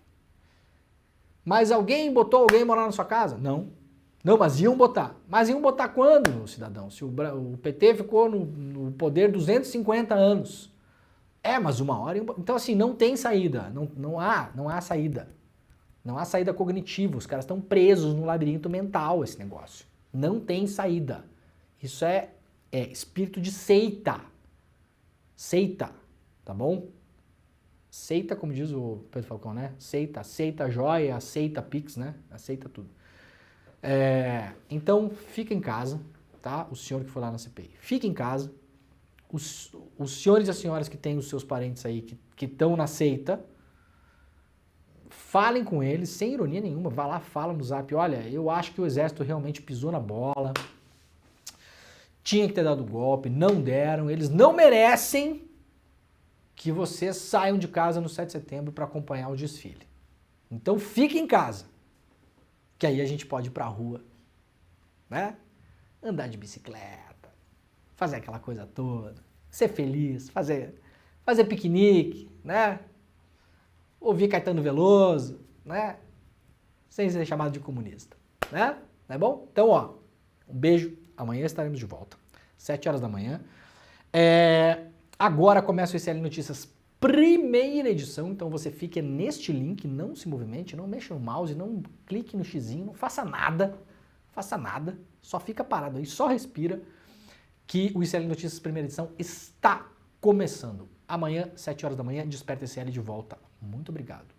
Mas alguém botou alguém morar na sua casa? Não. Não, mas iam botar. Mas iam botar quando, cidadão? Se o PT ficou no poder 250 anos. Mas uma hora... Então, assim, não tem saída. Não há saída. Não há saída cognitiva. Os caras estão presos no labirinto mental, esse negócio. Não tem saída. Isso é espírito de seita. Seita, tá bom? Seita, como diz o Pedro Falcão, né? Seita, aceita joia, aceita pix, né? Aceita tudo. Então, fica em casa, tá? O senhor que foi lá na CPI. Fica em casa. Os senhores e as senhoras que têm os seus parentes aí que estão na seita, falem com eles, sem ironia nenhuma. Vá lá, fala no Zap. Olha, eu acho que o exército realmente pisou na bola. Tinha que ter dado golpe, não deram. Eles não merecem que vocês saiam de casa no 7 de setembro para acompanhar o desfile. Então, fique em casa. Que aí a gente pode ir pra rua, né? Andar de bicicleta, fazer aquela coisa toda, ser feliz, fazer piquenique, né? Ouvir Caetano Veloso, né? Sem ser chamado de comunista, né? Não é bom? Então, um beijo. Amanhã estaremos de volta. 7 horas da manhã. Agora começa o ICL Notícias primeira edição, então você fica neste link, não se movimente, não mexa no mouse, não clique no xizinho, não faça nada, só fica parado aí, só respira, que o ICL Notícias primeira edição está começando. Amanhã, 7 horas da manhã, Desperta ICL de volta. Muito obrigado.